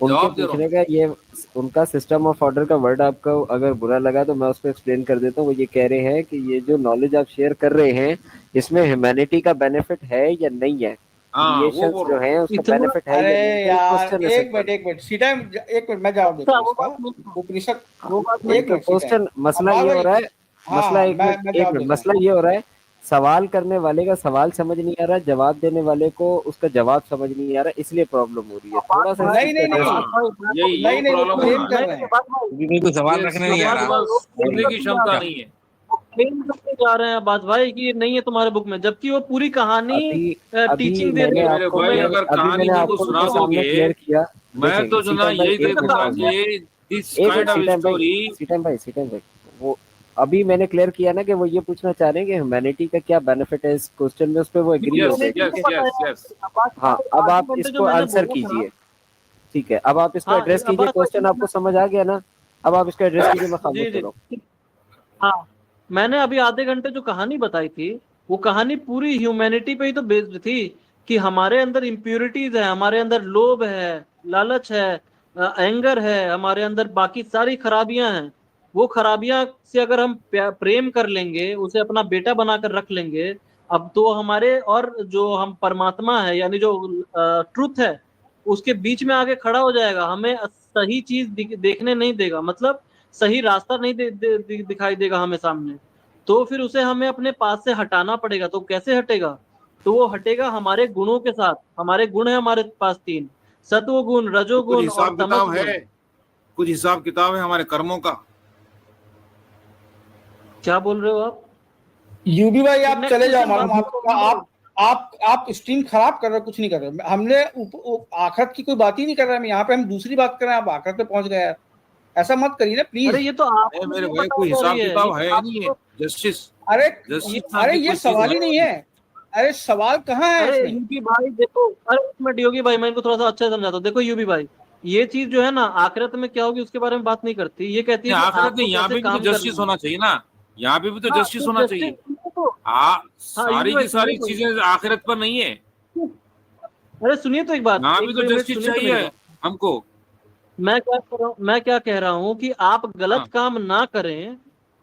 उनके जवाब दे रहा हूँ। पूछने का ये, उनका सिस्टम ऑफ ऑर्डर का वर्ड आपको अगर बुरा लगा तो मैं उसको एक्सप्लेन कर देता हूँ। वो ये कह रहे हैं कि ये जो नॉलेज आप शेयर कर रहे हैं इसमें ह्यूमैनिटी का बेनिफिट है या नहीं है, हाँ वो क्रिएशंस बोल रहा जो हूँ। हैं उसका इतना बेनिफिट है अरे या नहीं, उनका ये यार क्वेश्चन है एक सिंपल। मिनट एक मिनट सी टाइम, एक मिनट मैं जवाब देता अच्छा हूँ वो इसका। बात नहीं है, उपनिषद, वो बात नहीं एक उनका मिनट सी टाइम, क्वेश्चन मसला अब्बास ये हो भाई, रहा है, मसला हाँ एक मैं मिनट एक जवाब मिनट, देता मसला हूँ। ये हो रहा है, सवाल करने वाले का सवाल समझ नहीं आ रहा, जवाब देने वाले को उसका जवाब समझ नहीं आ रहा, इसलिए प्रॉब्लम हो रही है। बात थोड़ा सा इस भाई, चीज नहीं को नहीं एड्रेस नहीं, बात करो। भाई मैं तो यही नहीं यही नहीं वो प्रॉब्लम क्लेम है। कर नहीं रहे नहीं हैं। बात भाई, क्योंकि को सवाल ये रखने इसके नहीं आ पास रहा। वो क्लेम सुनने की करते जा क्षमता रहे नहीं हैं, है। वो क्लेम करते जा रहे हैं बात भाई कि ये नहीं है तुम्हारे बुक में, जबकि वो पूरी कहानी अभी अभी टीचिंग दे रही मैंने है मेरे आपको भाई तुम्हें। अगर अभी कहानी मैंने मेरे को आपको सुना उनके सामने दोगे, क्लियर किया। मैं तो देखें जो सी ना टाइम भाई, यही एक मिनट देखूंगा समझो, कि दिस एक minute kind see of time भाई, स्टोरी। सी टाइम भाई, वो अभी मैंने क्लियर किया ना कि वो ये पूछना चाह रहे हैं कि ह्यूमैनिटी का क्या बेनिफिट है इस क्वेश्चन में, उस पर वो एग्री हो यस गए, ह्यूमैनिटी ठीक को है। यस पता यस है, यस। अब्बास हाँ, भाई अब आप आर्गुमेंट जो इसको मैंने आंसर बोला था। कीजिए, ठीक है, अब आप इसको हाँ एड्रेस कीजिए, अब्बास क्वेश्चन आपको भाई, समझ आ गया ना। अब आप इसको एड्रेस कीजिए, मैं जी खामोश हो जी रहा हूँ। हाँ, मैंने अभी आधे घंटे जो कहानी बताई थी, वो कहानी पूरी ह्यूमैनिटी पे ही तो बेस्ड थी कि हमारे अंदर इम्प्योरिटीज है, हमारे अंदर लोभ है, लालच है, एंगर है, हमारे अंदर बाकी सारी खराबियां हैं। वो खराबियां से अगर हम प्रेम कर लेंगे, उसे अपना बेटा बनाकर रख लेंगे, अब तो हमारे और जो हम परमात्मा है यानी जो ट्रुथ है उसके बीच में आके खड़ा हो जाएगा, हमें सही चीज देखने नहीं देगा, मतलब सही रास्ता नहीं दिखाई देगा हमें सामने। तो फिर उसे हमें अपने पास से हटाना पड़ेगा। तो कैसे हटेगा? तो वो हटेगा हमारे गुणों के साथ। हमारे गुण है हमारे पास तीन, सत्व गुण, तो कुछ रजोगुण और हिसाब तमस किताब गुण। है, कुछ हिसाब किताब है हमारे कर्मों का। क्या बोल रहे हो आप? यूबी भाई आप नेक्स्ट चले जाओ, क्वेश्चन मालूम आपको, आप स्ट्रीम खराब कर रहे हो, कुछ नहीं कर रहे। हमने आखिरत की कोई बात ही नहीं कर रहे, हम यहाँ पे हम दूसरी बात कर रहे हैं, आप आखिरत पे पहुंच गए यार। ऐसा मत करिए ना अरे प्लीज। ये तो नहीं आपको मेरे नहीं भाई बताई कोई जा रही हिसाब है, किताब ये है नहीं है। आपको। जस्टिस अरे जस्टिस नाम की ये कोई चीज सवाल ही है। नहीं है। अरे सवाल कहाँ है अरे इसमें? यूबी भाई देखो, अरे एक मिनट योगी भाई, मैं इनको थोड़ा सा अच्छा समझाता हूँ। देखो यूबी भाई, ये चीज जो है ना आखिरत में क्या होगी उसके बारे में बात नहीं करती, ये कहती है नहीं कि आखिरत आपको नहीं, यहाँ कैसे पे भी तो काम करना जस्टिस है। होना चाहिए ना। यहाँ पे भी तो हाँ जस्टिस तो होना जस्टिस, चाहिए। तो हाँ यूबी सारी भाई की सुनिए सारी तो, चीजें आखिरत पर नहीं है। अरे सुनिए तो एक बात, यहाँ भी एक तो दो मिनट जस्टिस सुनिए तो मेरी चाहिए बात। हमको। मैं क्या कह रहा हूँ कि आप गलत हाँ काम ना करें,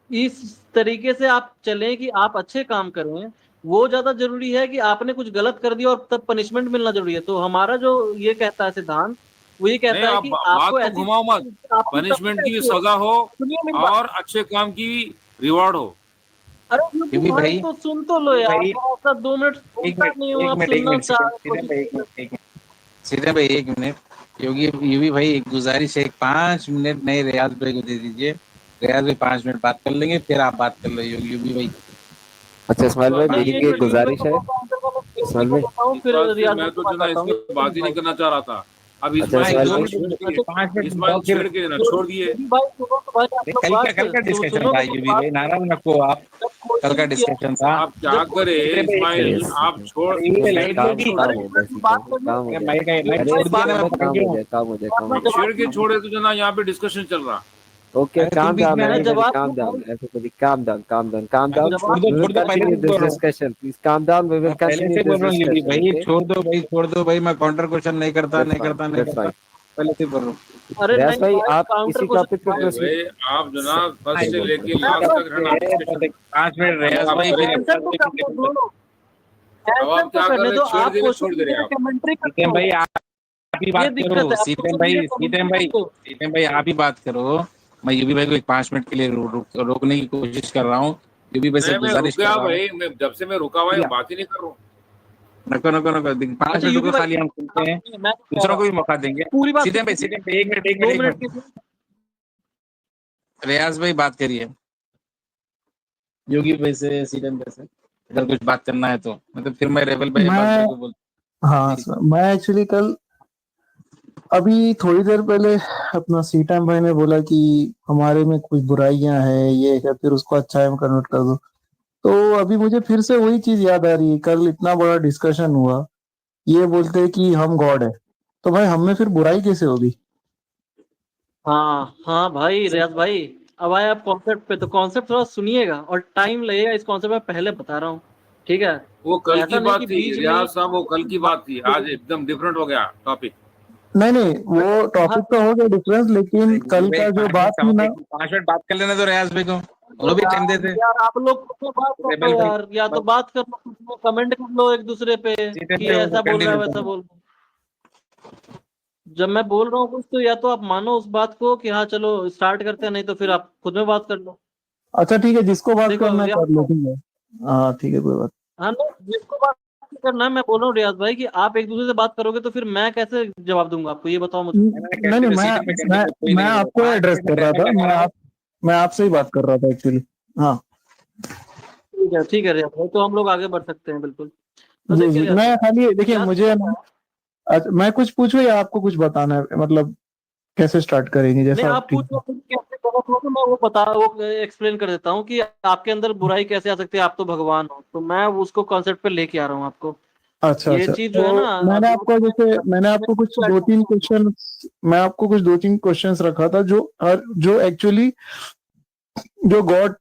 इस तरीके से आप चलें कि आप अच्छे काम करें, वो ज्यादा जरूरी है कि आपने कुछ गलत कर दिया और तब पनिशमेंट मिलना जरूरी है। तो हमारा जो ये कहता है सिद्धांत वो ये नहीं, कहता है आप कि बात आपको तो ऐसी घुमाओ मत। आपकी पनिशमेंट तबीयत की ऐसी हो, सजा हो सुनिए मेरी बात। और अच्छे काम की रिवॉर्ड हो। अरे यूपी यूपी भाई भाई, तो सुन तो लो यार, भाई थोड़ा सा 2 मिनट एक बोलता मिनट नहीं हूँ, एक आप मिनट एक सुनना मिनट चाह सीधे भाई, एक कोशिश मिनट एक मिनट सीधे भाई, एक मिनट। योगी यूवी भाई, एक गुजारिश है, 5 मिनट नहीं रियाज भाई को दे दीजिए। रियाज भाई 5 मिनट बात कर लेंगे, फिर आप बात कर लो योगी भाई। अच्छा इस्माइल भाई, नहीं, मेरी नहीं, भी एक एक मिनट यूपी भाई गुजारिश को है। बहुत आंसर का मैं इस्माइल कर भाई, देता हूँ, इस फिर बात से रियाज मैं भाई तो को बात जना आता इस हूँ। पे एक बात मिनट ही भाई। नहीं करना चाह रहा था। अब अच्छा इस्माइल इस्माइल दो छोड़ भाई, मिनट, दिए, अच्छा 5 मिनट इस्माइल फिर छेड़ के देना तो छोड़ दिए। यूपी भाई सुनो तो भाई, आप लोग बात कल का डिस्कशन सुनो था मेरी यूवी बात। भाई, नाराज न को आप। जब कल का क्वेश्चन किया, डिस्कशन था। आप क्या जब करे क्वेश्चन सीधे भाई, इस्माइल, एक आप सेकंड, छोड़ अरे ये भाई लाइट छेड़ काम के लगी। छोड़ काम अरे दिए। हो एक गया, मिनट सीता बात भाई करने काम हो अरे गया। माइक यूपी माइक अरे भाई छोड़ दिया बात ना, मैं इस्माइल भाई पकड़ काम के हो हूँ। जाए, काम हो जाए, काम मैं हो जाए। छेड़ के जवाब छोड़े तो जना यहाँ पे डिस्कशन चल रहा। ओके अरे तुम काम बीच डाउन में मैं आए एवरीबॉडी, जवाब काम दूंगा down everybody, calm down, calm down, काम अरे डाउन। तो जवाब We will छोड़ दो पहले continue से this बोल रहा हूँ। discussion. Please calm down. We मैं will पहले continue से बोल this रहा हूँ यूवी discussion. भाई, Okay, छोड़ दो भाई, मैं काउंटर क्वेश्चन नहीं करता that's नहीं fine. करता नहीं That's करता। fine. पहले से बोल रहा हूँ। अरे रियाज नहीं भाई भाई, आप काउंटर इसी क्वेश्चन टॉपिक पे अरे प्रोसीड। भाई, आप जना फर्स्ट से लेके मैं लास्ट बस तक रहना डिस्कशन। 5 मिनट अब रियाज आप भाई, फिर करे, आंसर तो करने दो, अब आंसर आप तो क्या कर करने रहे, दो। छेड़ आप दे रहे, क्वेश्चन छोड़ दे की रहे जगह आप। कमेंट्री करते सीतेम हो, भाई आप ही ये बात दिक्कत करो। है। आप सीतेम क्वेश्चन की भाई, जगह कमेंट्री करते हो। सीतेम भाई आप ही बात करो। मैं यूवी भाई को एक 5 मिनट के लिए रोकने की कोशिश कर रहा हूँ। यूवी भाई से नहीं, मैं रुक गुजारिश कर गया रहा हूँ। भाई, मैं जब से मैं रुका भाई बात ही नहीं कर रहा हूँ। नको नको नको, 5 मिनट यूपी रुको, भाई, खाली हम सुनते हैं, मैं तो कह दूसरों रहा को हूँ भी मौका देंगे। पूरी बात सीतेम भाई, सुनिए, 1 मिनट 2 1 मिनट मिनट, के लिए। रियाज भाई बात करिए योगी भाई से, सीतेम भाई से, अगर कुछ बात करना है तो। मतलब फिर मैं रेवल भाई, अब्बास भाई मैं को बोल। हाँ जी। सर, मैं एक्चुअली कल अभी थोड़ी देर पहले अपना सीटम भाई ने बोला कि हमारे में कुछ बुराइयां हैं, ये है, फिर उसको अच्छाई में कन्वर्ट कर दो। तो अभी मुझे फिर से वही चीज याद आ रही है, कल इतना बड़ा डिस्कशन हुआ, ये बोलते हैं कि हम गॉड है, तो भाई हम में फिर बुराई कैसे होगी? हाँ हाँ भाई, रियाज भाई, अब आए आप कॉन्सेप्ट पे, तो कॉन्सेप्ट थोड़ा सुनिएगा और टाइम लगेगा इस कॉन्सेप्ट में, पहले बता रहा हूँ, ठीक है? वो कल की ऐसा नहीं बात कि थी बीच में ही रियाज साहब, वो कल की बात थी, आज एकदम डिफरेंट हो गया टॉपिक। नहीं नहीं, वो टॉपिक तो हो गया डिफरेंस, लेकिन योगी कल भाई का जो 5 बात थी मिनट ना, 5 मिनट बात कर लेने दो रियाज भाई को, उन्होंने भी टाइम देते। यार आप लोग खुद में बात कर लो रेबल भाई, यार, या तो बात कर लो, खुद में कमेंट कर लो एक दूसरे पे सीतेम कि भाई ऐसा बोल रहा है कंटिन्यू वैसा करो। बोल रहा है। जब मैं बोल रहा हूँ कुछ, तो या तो आप मानो उस बात को कि हाँ चलो स्टार्ट करते हैं, नहीं तो फिर आप खुद में बात कर लो। अच्छा ठीक है, जिसको बात देखो करना है रियाज कर लो, भाई, ठीक है। हाँ ठीक है, कोई बात। हाँ ना, जिसको बात करना है, मैं बोल रहा हूँ रियाज भाई कि आप एक दूसरे से बात करोगे तो फिर मैं कैसे जवाब दूंगा आपको, ये बताओ मुझे। नहीं नहीं, कंटिन्यू मैं सीतेम भाई, मैं कंटिन्यू, कोई मैं नहीं बोलो, आपको 5 एड्रेस मिनट कर में रहा टाइमर था, लगा रहा हूँ। मैं आपसे ही बात कर रहा था एक्चुअली। हाँ ठीक है रियाज भाई, तो हम लोग आगे बढ़ सकते हैं बिल्कुल। तो जी देखिए जी, रियाज मैं भाई, खाली देखिए, क्या मुझे सीन है, अच्छा, मैं कुछ पूछूं या आपको कुछ बताना है, मतलब कैसे स्टार्ट करेंगे, नहीं जैसा आप आप ठीक। पूछो फिर कैसे गलत हो, तो मैं वो एक्सप्लेन कर देता हूँ कि आपके अंदर बुराई कैसे आ सकती है, आप तो भगवान हो, तो मैं उसको कॉन्सेप्ट पे लेके आ रहा हूँ आपको। अच्छा ये अच्छा, चीज जो है तो ना, मैंने आपको जैसे मैंने आपको कुछ दो तीन क्वेश्चन मैं आपको कुछ दो तीन क्वेश्चंस रखा था, जो एक्चुअली जो गॉड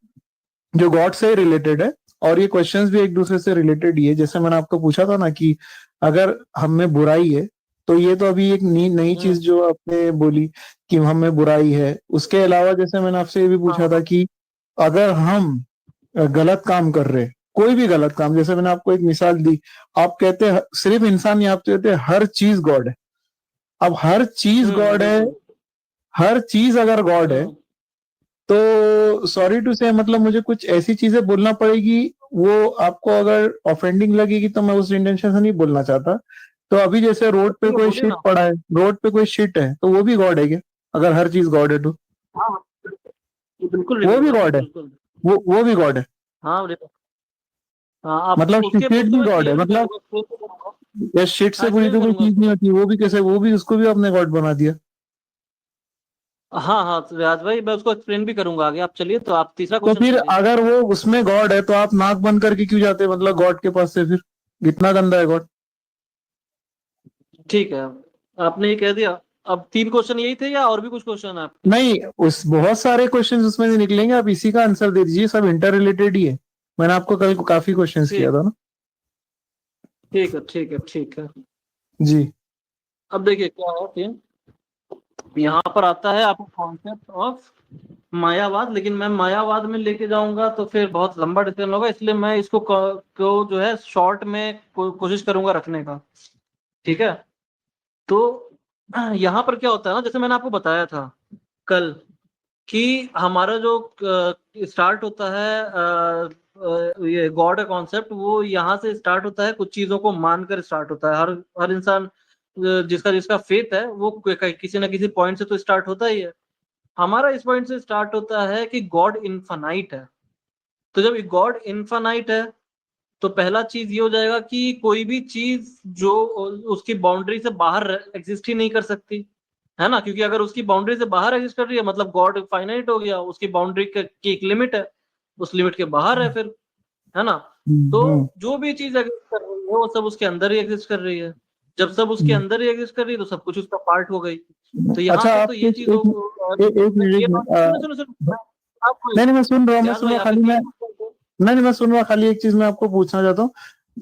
जो गॉड से रिलेटेड है, और ये क्वेश्चंस भी एक दूसरे से रिलेटेड ही है। जैसे मैंने आपको पूछा था ना कि अगर हम में बुराई है, तो ये तो अभी एक नई चीज जो आपने बोली कि हम में बुराई है। उसके अलावा जैसे मैंने आपसे ये भी पूछा था कि अगर हम गलत काम कर रहे, कोई भी गलत काम, जैसे मैंने आपको एक मिसाल दी, आप कहते हैं सिर्फ इंसान नहीं, आप कहते हैं हर चीज गॉड है। अब हर चीज गॉड है, बिल्कुल। हर चीज अगर गॉड है, तो सॉरी टू से, मतलब मुझे कुछ ऐसी चीजें बोलना पड़ेगी, वो आपको अगर ऑफेंडिंग लगेगी तो मैं उस इंटेंशन से नहीं बोलना चाहता। तो अभी जैसे रोड पे ठीक है, कोई बोलिए शिट ना। पड़ा है, रोड पे कोई शिट है, तो वो भी गॉड है क्या? अगर हर चीज गॉड है तो हाँ बिल्कुल वो भी रिबल भाई, गॉड है, बिल्कुल। वो भी गॉड है। हाँ रिबल, हाँ आप मतलब उसके शिट उससे भी मैं गॉड है, क्लियर भी मतलब करूंगा, explain भी करूंगा। या शिट हाँ से बुरी एक्सप्लेन तो कोई करूंगा चीज उसको। नहीं होती, वो भी कैसे, वो भी, उसको भी आपने गॉड बना दिया। हाँ हाँ तो रियाज भाई, मैं उसको एक्सप्लेन भी करूंगा आगे, आप चलिए, तो आप तीसरा तो क्वेश्चन फिर कीजिए। अगर वो उसमें गॉड है, तो आप नाक बंद करके क्यों जाते हैं, मतलब गॉड के पास से? फिर इतना गंदा है गॉड? ठीक है, आपने ये कह दिया। अब 3 क्वेश्चन यही थे या और भी कुछ क्वेश्चन है आपके? नहीं, उस बहुत सारे क्वेश्चंस उसमें से निकलेंगे, आप इसी का आंसर दे दीजिए, सब इंटर रिलेटेड ही है। मैंने आपको कल काफी क्वेश्चंस किया ठीक था ना। ठीक है ठीक है ठीक है। जी अब देखिए क्या है कि यहाँ पर आता है आपको कॉन्सेप्ट ऑफ मायावाद, लेकिन मैं मायावाद में लेके जाऊंगा तो फिर बहुत लंबा डिस्कशन होगा, इसलिए मैं इसको को जो है शॉर्ट में कोशिश करूंगा रखने का, ठीक है? तो यहाँ पर क्या होता है ना, जैसे मैंने आपको बताया था कल कि हमारा जो स्टार्ट होता है ये गॉड का कॉन्सेप्ट, वो यहाँ से स्टार्ट होता है, कुछ चीजों को मानकर स्टार्ट होता है। हर हर इंसान जिसका जिसका फेथ है वो किसी ना किसी पॉइंट से तो स्टार्ट होता ही है। हमारा इस पॉइंट से स्टार्ट होता है कि गॉड इनफाइनाइट है। तो जब गॉड इनफाइनाइट है तो पहला चीज ये हो जाएगा कि कोई भी चीज जो उसकी बाउंड्री से बाहर एग्जिस्ट ही नहीं कर सकती, है ना, क्योंकि अगर उसकी बाउंड्री से बाहर एग्जिस्ट कर रही है मतलब गॉड फाइनाइट हो गया, उसकी बाउंड्री की एक लिमिट है, उस लिमिट के बाहर है फिर, है ना। तो जो भी चीज एग्जिस्ट कर रही है वो सब उसके अंदर ही एग्जिस्ट कर रही है। जब सब उसके अंदर ही एग्जिस्ट कर रही है तो सब कुछ उसका पार्ट हो गई। तो यहाँ अच्छा, पे आप तो ये चीज एक मिनट सुनो सुनो नहीं, मैं सुन रहा हूँ, मैं सुन रहा हूँ, खाली मैं नहीं, मैं सुन रहा, खाली एक चीज मैं आपको पूछना चाहता हूँ।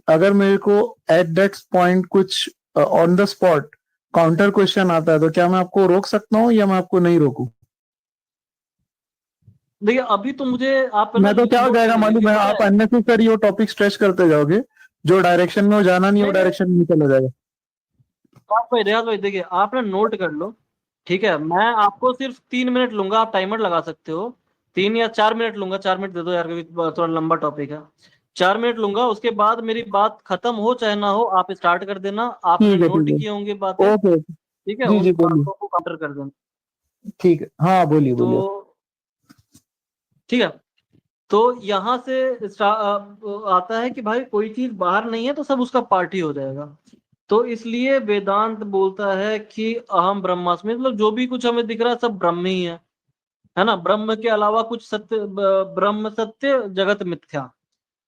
अगर मेरे को एट दैट पॉइंट कुछ on the spot counter question आता है तो क्या मैं आपको रोक सकता हूँ या मैं आपको नहीं रोकूं? देखिए अभी तो मुझे आप मैं तो क्या हो जाएगा मालूम है, आप अननेसेसरी वो टॉपिक स्ट्रेच करते जाओगे, जो डायरेक्शन में जाना नहीं वो डायरेक्शन में चला जाएगा। भाई रियाज भाई देखिए, आप ना नोट कर लो, ठीक है। मैं आपको सिर्फ 3 मिनट लूंगा, आप टाइमर लगा सकते हो, 3 या 4 मिनट लूंगा। 4 मिनट दे दो यार, क्योंकि थोड़ा लंबा टॉपिक है। 4 मिनट लूंगा, उसके बाद मेरी बात खत्म हो चाहे ना हो आप स्टार्ट कर देना। आपने ठीक है, नोट ठीक किए होंगे है, बातें, ओके, ठीक है, जी उन जी बोलिए, बातों को काउंटर कर देना। ठीक है, हाँ बोलिए बोलिए। तो ठीक है, तो यहाँ से आता है कि भाई कोई चीज बाहर नहीं है तो सब उसका पार्ट ही हो जाएगा। तो इसलिए वेदांत बोलता है कि अहम ब्रह्मास्मि, मतलब जो भी कुछ हमें दिख रहा है सब ब्रह्म ही है ना। ब्रह्म के अलावा कुछ सत्य, ब्रह्म सत्य जगत मिथ्या।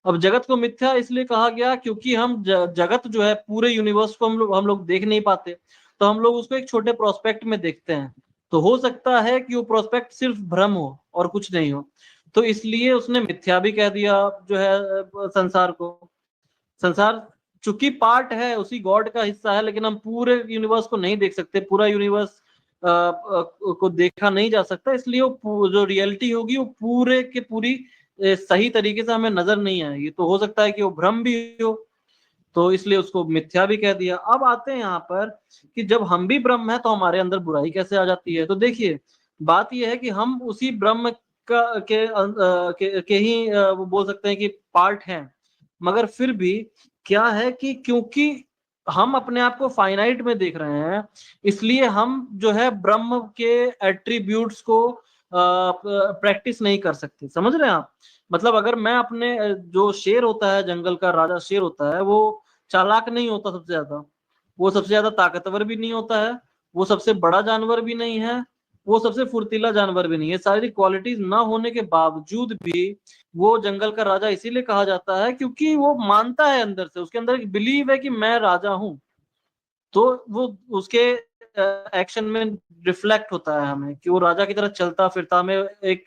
अब जगत को मिथ्या इसलिए कहा गया क्योंकि हम जगत जो है पूरे यूनिवर्स को हम लोग देख नहीं पाते, तो हम लोग उसको एक छोटे प्रोस्पेक्ट में देखते हैं। तो हो सकता है कि वो प्रोस्पेक्ट सिर्फ भ्रम हो और कुछ नहीं हो, तो इसलिए उसने मिथ्या भी कह दिया जो है संसार को। संसार चूंकि पार्ट है, उसी गॉड का हिस्सा है, लेकिन हम पूरे यूनिवर्स को नहीं देख सकते, पूरा यूनिवर्स को देखा नहीं जा सकता, इसलिए वो जो रियलिटी होगी वो पूरे के पूरी सही तरीके से हमें नजर नहीं आएगी। तो हो सकता है कि वो भ्रम भी हो, तो इसलिए उसको मिथ्या भी कह दिया। अब आते हैं यहाँ पर कि जब हम भी ब्रह्म है तो हमारे अंदर बुराई कैसे आ जाती है। तो देखिए बात यह है कि हम उसी ब्रह्म के ही वो बोल सकते हैं कि पार्ट हैं, मगर फिर भी क्या है कि क्योंकि हम अपने आप को फाइनाइट में देख रहे हैं, इसलिए हम जो है ब्रह्म के एट्रीब्यूट्स को प्रैक्टिस नहीं कर सकते। समझ रहे हैं आप? मतलब अगर मैं अपने जो शेर होता है, जंगल का राजा शेर होता है, वो चालाक नहीं होता सबसे ज्यादा, वो सबसे ज्यादा ताकतवर भी नहीं होता है, वो सबसे बड़ा जानवर भी नहीं है, वो सबसे फुर्तीला जानवर भी नहीं है। सारी क्वालिटीज ना होने के बावजूद भी वो जंगल का राजा इसीलिए कहा जाता है क्योंकि वो मानता है, अंदर से उसके अंदर एक बिलीव है कि मैं राजा हूं। तो वो उसके एक्शन में रिफ्लेक्ट होता है हमें कि वो राजा की तरह चलता फिरता हमें एक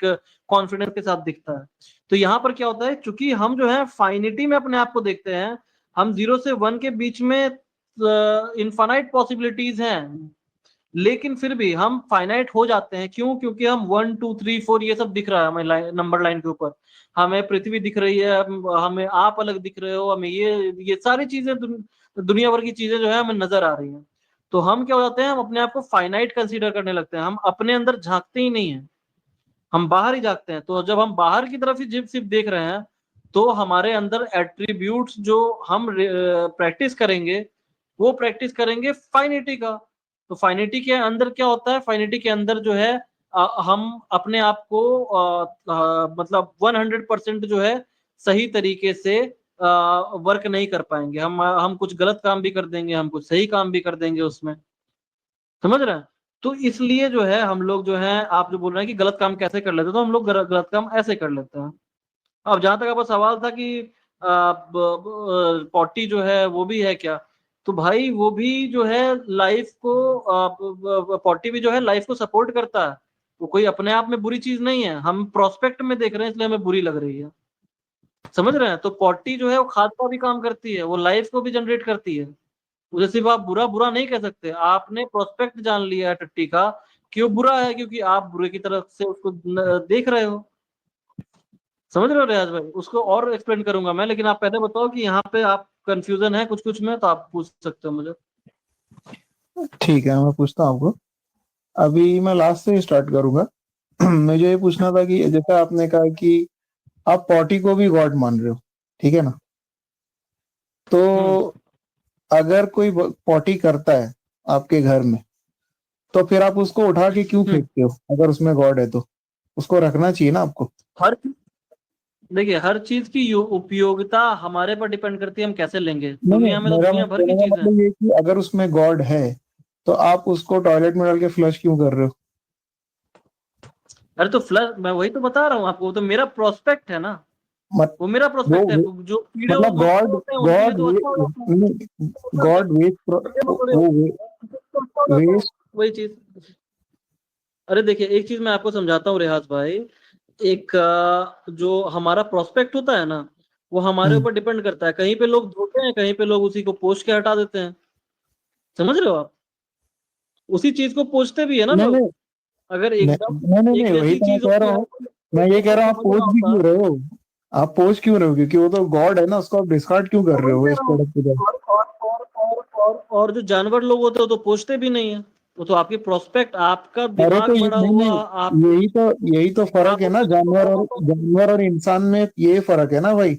कॉन्फिडेंस के साथ दिखता है। तो यहाँ पर क्या होता है, चूंकि हम जो है फाइनिटी में अपने आप को देखते हैं, हम 0 से 1 के बीच में इनफाइनाइट पॉसिबिलिटीज हैं, लेकिन फिर भी हम फाइनाइट हो जाते हैं। क्यों? क्योंकि हम 1 2 3 4 ये सब दिख रहा है हमें नंबर लाइन के ऊपर, हमें पृथ्वी दिख रही है, हमें आप अलग दिख रहे हो, हमें ये सारी चीजें दुनिया भर की चीजें जो है हमें नजर आ रही हैं। तो हम क्या हो जाते हैं, हम अपने आप को फाइनाइट कंसीडर करने लगते हैं, हम अपने अंदर झांकते ही नहीं है, हम बाहर ही झांकते हैं। तो जब हम बाहर की तरफ ही सिर्फ देख रहे हैं तो हमारे अंदर एट्रीब्यूट्स जो हम प्रैक्टिस करेंगे वो प्रैक्टिस करेंगे फाइनिटी का। तो फाइनिटी के अंदर क्या होता है, फाइनिटी के अंदर जो है हम अपने आप को मतलब 100% जो है सही तरीके से वर्क नहीं कर पाएंगे। हम कुछ गलत काम भी कर देंगे, हम कुछ सही काम भी कर देंगे उसमें। समझ रहे हैं? तो इसलिए जो है हम लोग जो है, आप जो बोल रहे हैं कि गलत काम कैसे कर लेते हैं, तो हम लोग गलत काम ऐसे कर लेते हैं। अब जहां तक आपका सवाल था कि पॉटी जो है वो भी है क्या, तो भाई वो भी जो है लाइफ को पॉटी भी जो है लाइफ को सपोर्ट करता है। वो कोई अपने आप में बुरी चीज नहीं है, हम प्रोस्पेक्ट में देख रहे हैं इसलिए हमें बुरी लग रही है। समझ रहे हैं? तो पॉटी जो है वो खाद का भी काम करती है, वो लाइफ को भी जनरेट करती है। उसे सिर्फ आप बुरा बुरा नहीं कह सकते, आपने प्रोस्पेक्ट जान लिया है टट्टी का कि वो बुरा है क्योंकि आप बुरे की तरफ से उसको देख रहे हो। समझ रहे हो रियाज भाई? उसको और एक्सप्लेन करूंगा मैं, लेकिन आप पहले बताओ कि यहाँ पे आप कंफ्यूजन है कुछ कुछ में, तो आप पूछ सकते हो मुझे। ठीक है, मैं पूछता हूँ आपको। अभी मैं लास्ट से स्टार्ट करूंगा। मुझे ये पूछना था कि जैसा आपने कहा कि आप पॉटी को भी गॉड मान रहे हो, ठीक है ना? तो अगर कोई पॉटी करता है आपके घर में, तो फिर आप उसको उठा के क्यों फेंकते हो? अगर उसमें गॉड है तो उसको रखना चाहिए ना आपको। हर देखिए, हर चीज की उपयोगिता हमारे पर डिपेंड करती है हम कैसे लेंगे। दुनिया में तो मेरा दुनिया भर की चीजें हैं। मतलब ये कि अगर उसमें गॉड है तो आप उसको टॉयलेट में डाल के फ्लश क्यों कर रहे हो? अरे तो फ्लश, मैं वही तो बता रहा हूँ आपको, तो मेरा प्रोस्पेक्ट है ना, वो मेरा प्रोस्पेक्ट है। जो कीड़े मतलब गॉड होते हैं उनके लिए तो अच्छा होता है। गॉड वेस्ट वही चीज। अरे देखिए, एक चीज मैं आपको समझाता हूँ रियाज भाई। एक जो हमारा प्रोस्पेक्ट होता है ना, वो हमारे ऊपर डिपेंड करता है। कहीं पे लोग धोते हैं, कहीं पे लोग उसी को पोंछ के हटा देते हैं। समझ रहे हो आप? उसी चीज को पोंछते भी है ना लोग। अगर एकदम एक वही जैसी तो मैं चीज कह रहा हूँ। मैं ये कह रहा हूँ, आप पोच भी क्यों रहे हो? आप पोच क्यों रहे हो? क्योंकि वो तो गॉड है ना, उसको आप डिस्कार्ड क्यों कर रहे हो इस प्रोडक्ट की तरफ? और जो जानवर लोग होते हैं वो तो पोंछते भी नहीं है। वो तो आपके प्रोस्पेक्ट, आपका अरे दिमाग तो बड़ा हुआ, आप यही तो फर्क है ना, जानवर और इंसान में ये फर्क है ना भाई।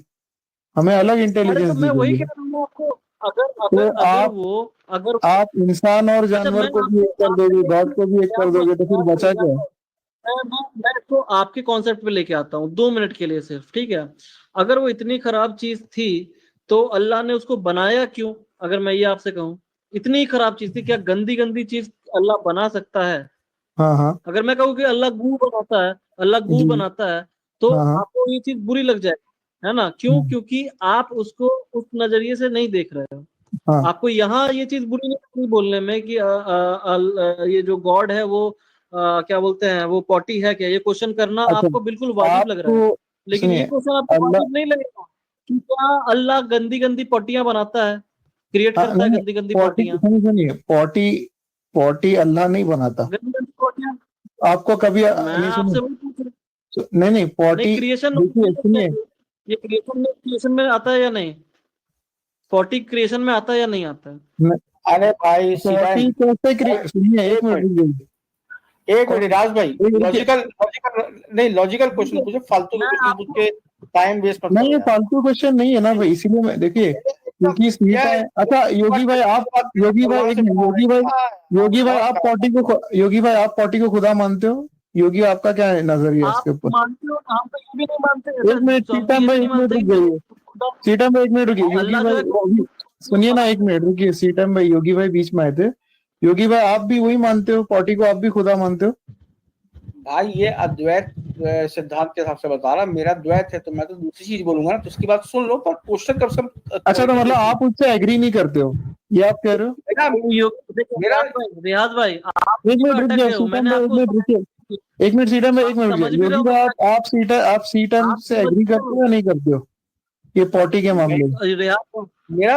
हमें अलग अरे इंटेलिजेंस तो दी मैं वही गई कह है। रहा हूँ आपको। अगर तो अगर अगर वो अगर आप इंसान और अच्छा, जानवर मैं को भी एक कर दोगे, गॉड को भी एक कर दोगे, तो फिर बचा क्या? मैं तो आपके कॉन्सेप्ट पे लेके आता हूँ 2 मिनट के लिए सिर्फ, ठीक है? अगर वो इतनी खराब चीज थी तो अल्लाह ने उसको बनाया क्यों? अगर मैं ये आपसे कहूँ, इतनी खराब चीज थी, क्या गंदी गंदी चीज अल्लाह बना सकता है? हाँ हाँ अगर मैं कहूँ कि अल्लाह गू बनाता है, अल्लाह गू जी बनाता है, तो हाँ हाँ आपको ये चीज बुरी लग जाएगी, है ना? क्यों? क्योंकि आप उसको उस नजरिए से नहीं देख रहे हो। हाँ आपको यहाँ ये चीज बुरी नहीं लगती बोलने में कि ये जो गॉड है वो क्या बोलते हैं, वो पॉटी है क्या? ये क्वेश्चन करना अच्छा, आपको बिल्कुल वाजिब लग रहा है। आपको लेकिन ये सुनिए, क्वेश्चन आपको अल्लाह वाजिब नहीं लगेगा कि क्या अल्लाह गंदी गंदी पॉटियां बनाता है, क्रिएट करता है नहीं, गंदी गंदी पॉटी पॉटियां? सुनिए, पॉटी पॉटी अल्लाह नहीं बनाता। गंदी गंदी पॉटियां, आपको कभी मैं नहीं आपसे सुनिए, वही पूछ रहा नहीं हूँ। नहीं, पॉटी क्रिएशन, देखिए सुनिए, ये क्रिएशन में आता है या नहीं? पॉटी क्रिएशन में आता है या नहीं आता है? अरे भाई पॉटी कैसे सुनिए, एक मिनट रुकिए। एक मिनट राज भाई, लॉजिकल नहीं, लॉजिकल क्वेश्चन पूछो, फालतू के क्वेश्चन पूछ के टाइम वेस्ट मत नहीं, ये करो। फालतू क्वेश्चन नहीं है ना भाई, इसीलिए मैं देखिए, क्योंकि सीट है। अच्छा योगी भाई, आप योगी भाई एक मिनट, योगी भाई आप पॉटी को खुदा मानते हो? योगी, आपका क्या नजरिया है आप इसके ऊपर? मानते हो? हम तो ये भी नहीं मानते। एक मिनट तो हम तो सीताराम ये भाई, भी नहीं एक मिनट मानते रुक कि जाइए। सीताराम भाई एक मिनट रुकिए। योगी अल्लाह जो है भाई सुनिए ना, एक मिनट रुकिए। सीताराम भाई, योगी भाई बीच में आए थे। योगी भाई, आप भी वही मानते हो? पॉटी को आप भी खुदा मानते हो? भाई ये अद्वैत सिद्धांत के हिसाब से बता रहा, मेरा द्वैत है तो मैं तो दूसरी चीज बोलूंगा ना, तो उसकी बात सुन लो, पर क्वेश्चन कब से। अच्छा, तो मतलब आप उससे एग्री नहीं करते हो, ये आप कह रहे हो? मेरा रियाज भाई, आप एक मिनट रुक अटक जाओ गए हो। सीताराम मैंने भाई, एक आपको मिनट रुकिए। एक मिनट सीताराम भाई, एक मिनट समझ रुकिए। भी रहे योगी हो भाई, मैं आप सीताराम आप से समझ एग्री भी रहे करते हो या नहीं करते हो ये पॉटी के मामले में? हो मेरा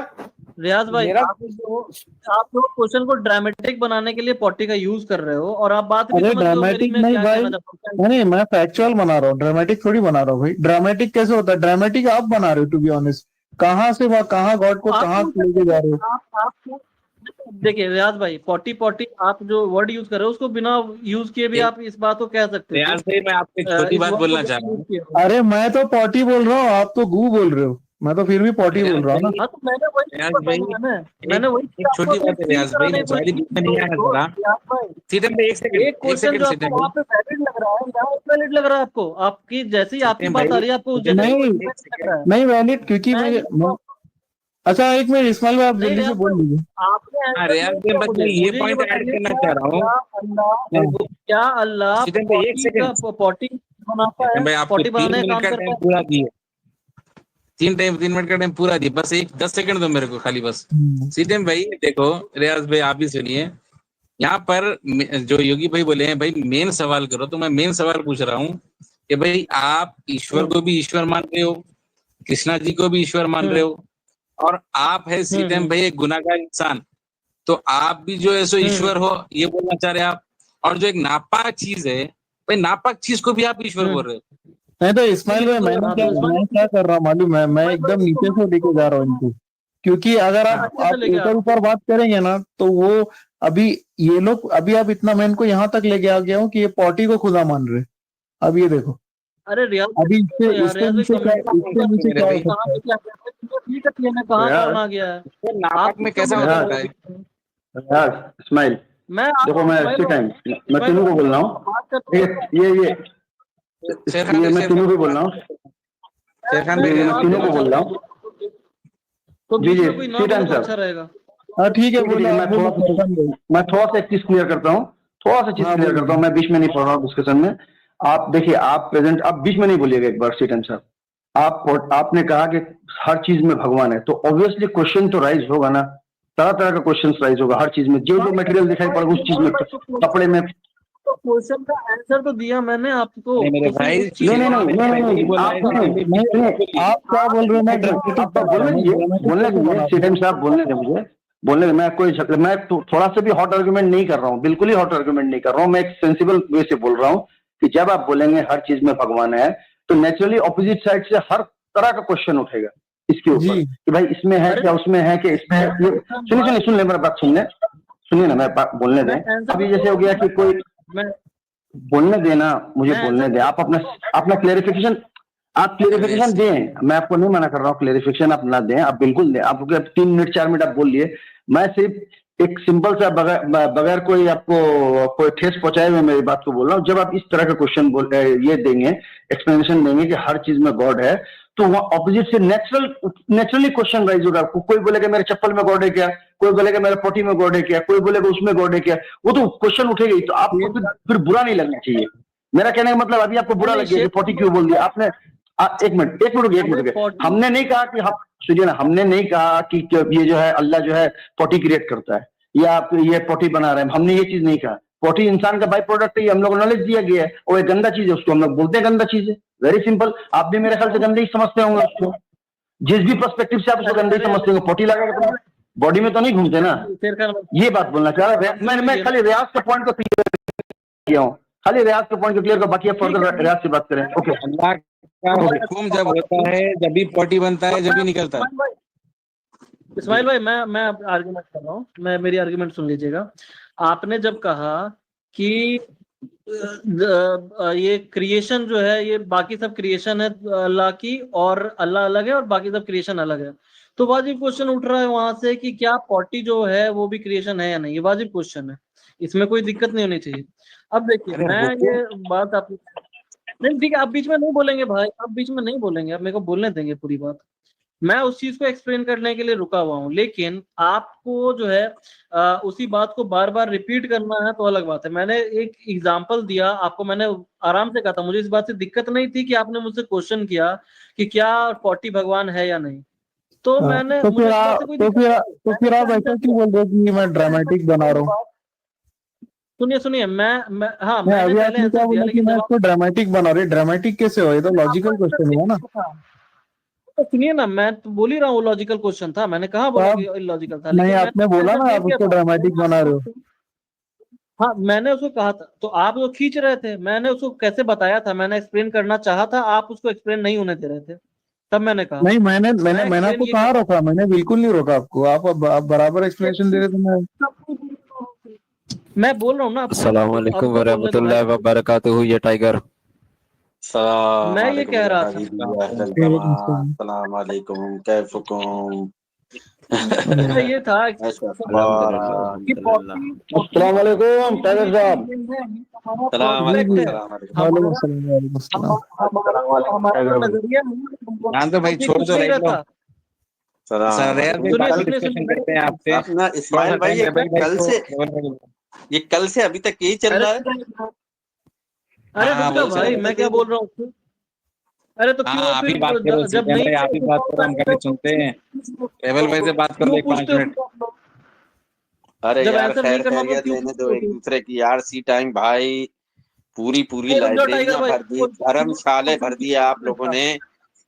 रियाज भाई, मेरा आप लोग क्वेश्चन को ड्रामेटिक बनाने के लिए पॉटी का यूज कर रहे हो, और आप बात भी अरे समझ रहे हो मेरी, ड्रामेटिक मैं नहीं क्या भाई, कहना चाहता हूँ। नहीं मैं फैक्चुअल बना रहा हूँ, ड्रामेटिक थोड़ी बना रहा हूँ भाई। ड्रामेटिक कैसे होता है? ड्रामेटिक आप बना रहे हो, टू बी ऑनेस्ट। कहाँ से कहाँ गॉड को कहाँ लेके जा रहे हो? आप देखिए रियाज भाई, पॉटी पॉटी आप जो वर्ड यूज कर रहे हो उसको बिना यूज किए भी आप इस बात को कह सकते थे। रियाज भाई, मैं आपको एक छोटी इस बात word बोलना को चाह बिना रहा use हूँ। किए हो। अरे मैं तो पॉटी बोल रहा हूँ, आप तो गू बोल रहे हो। मैं तो फिर भी पॉटी बोल रियाज रहा हूँ ना। भाई, हाँ, तो मैंने वही चीज रियाज बताई भाई, है। मैंने वही चीज एक आपको छोटी अपनी बात है फील रियाज भाई, कराने की सॉरी कोशिश बीच में की। नहीं आना तो जरा। रियाज भाई, सीतम भाई, एक क्वेश्चन जो आपको सीतम वहां भाई, पे वैलिड लग रहा है, यहाँ इनवैलिड लग रहा है आपको। आपकी जैसे ही आपकी सीतम बात आ भाई, रही है आपको उस सीतम जगह भाई, नहीं, invalid एक लग रहा है। नहीं वैलिड, क्योंकि मैं ये अच्छा एक मिनट इस्माइल भाई, आप नहीं जल्दी से रियाज बोल भाई, लीजिए। आपने हाँ आंसर रियाज नहीं भाई, दिया बस मैं मुझे। ये मुझे ये पॉइंट ऐड बताइए, करना क्या चाह रहा हूँ। मेरे को क्या अल्लाह सीतम भाई, एक पॉटी सेकंड। का पॉटी बनाता सीतम है, भाई, आपको पॉटी 3 बनाने का मिनट काम का करता टाइम है? पूरा दिए। 3 मिनट का टाइम पूरा दिए, बस 10 सेकंड दो मेरे को खाली, बस। सीतम भाई देखो, रियाज भाई आप भी सुनिए। यहाँ पर जो योगी भाई बोले हैं, भाई मेन सवाल करो, तो मैं मेन सवाल पूछ रहा हूँ कि भाई आप ईश्वर को भी ईश्वर मान रहे हो, कृष्णा जी को भी ईश्वर मान रहे हो, और आप है सीतम भाई एक गुनाहगार इंसान, तो आप भी जो है सो ईश्वर हो, ये बोलना चाह रहे हैं आप। और जो एक नापाक चीज है, भाई नापाक चीज को भी आप ईश्वर बोल रहे हो। नहीं तो इस्माइल भाई, मैं क्या कर रहा हूँ मालूम है? मैं एकदम नीचे से लेके जा रहा हूँ इनको। क्योंकि अगर आप ऊपर ऊपर बात करेंगे ना, तो वो अभी ये लोग, अभी आप इतना मैं इनको यहाँ तक लेके आ गया हूँ कि ये पॉटी को खुदा मान रहे। अब ये देखो, अरे रियाज अभी इससे यार, इससे रियाज नीचे क्या, इससे नीचे क्या हो कहाँ सकता है? पे क्या ठीक है, मैंने कहाँ यार, कौन आ गया है ये नाटक आप में कैसा हो यार, सकता है? यार इस्माइल, मैं देखो मैं इसी टाइम मैं तीनों को बोल रहा हूँ, बात कर ये शेरखान मैं तीनों को बोल रहा हूँ, शेरखान ये भाई मैं तीनों को बोल रहा हूँ। तो जी, बीच जी, में कोई ना सी बोले टाइम तो सर। अच्छा रहेगा। हाँ ठीक है, ठीक है, बोलो मैं आप बोलो शेरखान भाई। थोड़ा सा एक चीज क्लियर करता हूँ, थोड़ा सा चीज हाँ क्लियर करता हूँ। मैं बीच में नहीं पढ़ रहा हूँ डिस्कशन में। आप देखिए, आप प्रेजेंट, आप बीच में नहीं बोलिएगा एक बार सीटन साहब। आपने कहा कि हर चीज में भगवान है, तो ऑब्वियसली क्वेश्चन तो राइज होगा ना, तरह तरह का क्वेश्चन राइज होगा हर चीज में। जो जो मटेरियल दिखाई पड़ेगा उस चीज में, कपड़े में। तो क्वेश्चन का आंसर तो दिया मैंने आपको। नहीं मेरे तो फिर भाई, उस चीज नहीं को नहीं आप- नहीं नहीं नहीं नहीं, आप नहीं, आप क्या बोल रहे हो? मैं ड्रामेटिक आप बोलने दीजिए, बोलने दीजिए सीटन साहब, बोलने दीजिए मुझे, बोलने दीजिए। मैं थोड़ा सा भी हॉट आर्गुमेंट नहीं कर रहा हूँ, बिल्कुल ही हॉट आर्गुमेंट नहीं कर रहा हूँ। मैं एक सेंसिबल वे से बोल रहा हूँ कि जब आप बोलेंगे हर चीज में भगवान है, तो नेचुरली ऑपोजिट साइड से हर तरह का क्वेश्चन उठेगा इसके ऊपर जी। कि भाई इसमें है क्या, उसमें है क्या, इसमें है। सुन ले मेरा बात, सुनिए ना, मैं बोलने दें। अभी जैसे हो गया कि कोई मैं बोलने देना, मुझे मैं बोलने दें। आप अपना क्लेरिफिकेशन, आप क्लेरिफिकेशन दें, मैं आपको नहीं मना कर रहा हूँ, क्लेरिफिकेशन आप ना दें, आप बिल्कुल दें। आप 3 मिनट 4 मिनट आप बोल लिए। मैं सिर्फ एक सिंपल सा बगैर कोई आपको कोई ठेस पहुंचाए हुए मेरी बात को बोल रहा हूँ। जब आप इस तरह का क्वेश्चन ये देंगे, एक्सप्लेनेशन देंगे कि हर चीज में गॉड है, तो वहां ऑपोजिट से नेचुरली क्वेश्चन राइज होगा। कोई बोलेगा मेरे चप्पल में गॉड है क्या, कोई बोलेगा मेरे पोटी में गॉड है क्या, कोई बोलेगा उसमें गॉड है क्या, वो तो क्वेश्चन उठेगा ही। तो आपको फिर बुरा नहीं लगना चाहिए। मेरा कहने का मतलब, अभी आपको बुरा लग गया कि पोटी क्यों बोल दिया आपने। एक मिनट रुकिए। हमने नहीं कहा कि हम, सुनिए ना, हमने नहीं कहा कि ये जो है अल्लाह जो है पोटी क्रिएट करता है या आप ये पोटी बना रहे हैं, हमने ये चीज नहीं कहा। पोटी इंसान का बाई प्रोडक्ट है, हम लोग को नॉलेज दिया गया है, और एक गंदा चीज है, उसको हम लोग बोलते हैं गंदा चीज है। Very simple. आप भी मेरे ख्याल से गंदे ही समझते होंगे उसको, जिस भी पर्सपेक्टिव से आप उसको गंदे ही समझते होंगे। पोटी लगा के बॉडी में तो नहीं घूमते ना, ये बात बोलना चाह रहा है। मैं खाली रियाज के पॉइंट को क्लियर किया हूँ, खाली रियाज के पॉइंट को क्लियर कर, बाकी आप फर्दर रियाज से बात करें। ओके। अल्लाह का हुक्म जब होता है, जब भी पोटी बनता है, जब भी निकलता है। इस्माइल भाई, मैं आर्गुमेंट कर रहा हूँ, मेरी आर्गुमेंट सुन लीजिएगा। आपने जब कहा कि ये क्रिएशन जो है, ये बाकी सब क्रिएशन है अल्लाह की, और अल्लाह अलग है और बाकी सब क्रिएशन अलग है, तो वाजिब क्वेश्चन उठ रहा है वहां से कि क्या पॉटी जो है वो भी क्रिएशन है या नहीं। ये वाजिब क्वेश्चन है, इसमें कोई दिक्कत नहीं होनी चाहिए। अब देखिए, मैं ये बात आप नहीं, ठीक है, आप बीच में नहीं बोलेंगे भाई, आप बीच में नहीं बोलेंगे, आप मेरे को बोलने देंगे पूरी बात। मैं उस चीज को एक्सप्लेन करने के लिए रुका हुआ हूँ, लेकिन आपको जो है उसी बात को बार बार रिपीट करना है तो अलग बात है। मैंने एक एग्जांपल दिया आपको, मैंने आराम से कहा था, मुझे इस बात से दिक्कत नहीं थी कि आपने मुझसे क्वेश्चन किया कि क्या पोटी भगवान है या नहीं। तो मैंने तो मुझे फिर इस बात आप से कोई तो दिक्कत फिर तो फिर आप ऐसा क्यों बोल रहे हो कि मैं ड्रामेटिक बना रहा हूँ? सुनिए, मैं हाँ, नहीं, मैंने अभी पहले आपने क्या आंसर दिया, बोला कि लेकिन मैं जब इसको ड्रामेटिक बना रही, ड्रामेटिक कैसे हो? ये तो लॉजिकल क्वेश्चन हुआ ना। तो सुनिए ना, मैं तो बोल ही रहा हूँ लॉजिकल क्वेश्चन था, मैंने कहा बोला कि इलॉजिकल था, नहीं, लेकिन आपने मैंने बोला आंसर ना दे आप दिया उसको था। ड्रामेटिक बना रहे हो। हाँ, मैंने उसको कहा था, तो आप वो खींच रहे थे। मैंने उसको कैसे बताया था, मैंने एक्सप्लेन करना चाहा था, आप उसको एक्सप्लेन नहीं होने दे रहे थे, तब मैंने कहा। नहीं, मैंने मैंने मैंने explain आपको ये कहाँ कर- रोका? मैंने बिल्कुल नहीं रोका आपको। आप बराबर एक्सप्लेनेशन दे रहे थे। मैं बोल रहा हूँ ना, अस्सलाम वालेकुम अब तो बोलने दो वरहमतुल्लाहि भाई। वबरकातुहू। ये टाइगर मैं ये कह रहा था अस्सलाम वालेकुम, कैफुकुम? मैं ये था कि अल्हम्दुलिल्लाह अल्हम्दुलिल्लाह। अस्सलाम वालेकुम टाइगर साहब। सलाम जी वालेकुम, जी, सलाम वालेकुम। वालेकुम सलाम, वालेकुम सलाम। हमारा जो नजरिया है जान दो भाई, वो छोड़ कुछ दो नहीं रेड लो। रहता। सलाम रेयर वालेकुम। भाई, सुनिए बाकी सुनिए डिस्कशन सुनिए करते हैं आपसे। अपना थोड़ा इस्माइल सा भाई, टाइम ये रेबल भाई ये कल से अभी तक यही चल रहा है। अरे हाँ, रुक जा वही भाई, चल मैं क्या बोल रहा हूँ। अरे तो क्यों हाँ, आप फिर ही बात करो जब सीधे नहीं भाई, आप ही बात करो, हम कभी सुनते हैं। रेबल भाई से बात कर लो क्यों 5 पूछते मिनट। हो? अरे जब यार, आंसर नहीं खैर करना तो खैरियत क्यों लेने दो पूछते एक हो? दूसरे की यार। सी टाइम भाई, पूरी पूरी रुक जाओ टाइगर लाइब्रेरियां भाई, भर दी, धर्मशाले भर दिए आप लोगों ने।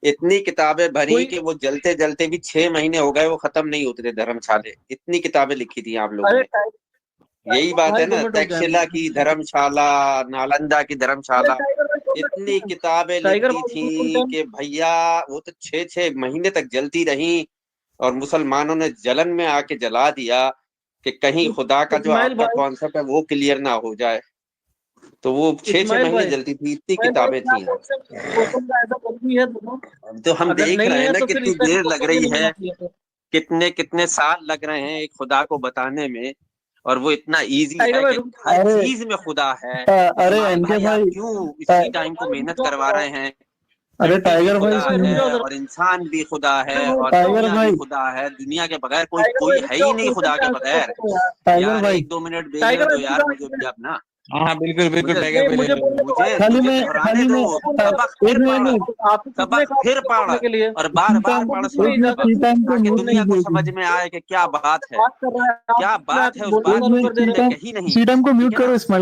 इतनी किताबें भरी कोई कि वो जलते जलते भी 6 महीने हो गए, वो खत्म नहीं होते थे धर्मशाले। इतनी किताबें लिखी थी आप लोगों अरे ने। यही बात भाई है 2 ना, मिनट रुक तक्षशिला की जाए। धर्मशाला, नालंदा की अरे धर्मशाला, टाइगर भाई 2 मिनट इतनी किताबें लिख टाइगर दी भाई बिल्कुल थी टाइम। कि भैया वो तो 6 6 महीने तक जलती रही, और मुसलमानों ने जलन में आके जला दिया। कि कहीं खुदा का जो इस्माइल आपका भाई, कॉन्सेप्ट है वो क्लियर ना हो जाए। तो वो 6-6 इस्माइल महीने भाई, जलती थी, इतनी इस्माइल भाई, किताबें क्या थी। क्वेश्चन का ऐसा जरूरी है दोनों? तो हम अगर देख नहीं रहे हैं है ना तो फिर कितनी इफेक्ट देर को लग क्यों रही नहीं है, किया था? कितने कितने साल लग रहे हैं एक खुदा को बताने में, और वो इतना इजी टाइगर है भाई कि रुक हर अरे चीज में खुदा है। अरे इस्माइल एनके भाई, आप भाई, क्यों अ, इसी टाइम को मेहनत करवा रहे हैं? अरे मिट्टी भी टाइगर भाई खुदा रुक सुनिए, जाओ है, जरा। और इंसान भी खुदा है, और टाइगर दुनिया भी भाई, खुदा है। दुनिया के बगैर कोई टाइगर भाई कोई रुक है जाओ, ही नहीं क्वेश्चन खुदा का के आंसर बगैर। दो यार। टाइगर यार भाई, 1-2 मिनट टाइगर बेलने दो भाई यार, पूरा मुझे भी अपना। हाँ बिल्कुल बिल्कुल मुझे टाइगर भाई मुझे बोलने दो भाई। खाली मुझे मैं दोहराने दो। सबक एक फिर पढ़, मिनट आपको किसने सबक कहा फिर मुझे पढ़, बोलने के लिए? और बार बार सीताम पढ़ किसने सुनो एक मिनट इजाजत सबक, दी? सीताम को ताकि म्यूट दुनिया को कीजिए समझ में आए कि क्या बात है, बात कर रहा है आप, क्या मैं बात है, उस बोलना बात एक चालू की मिनट कर दे रहे तुमने हैं। सीताम कही नहीं। सीताम को ठीक म्यूट है ना? करो इस्माइल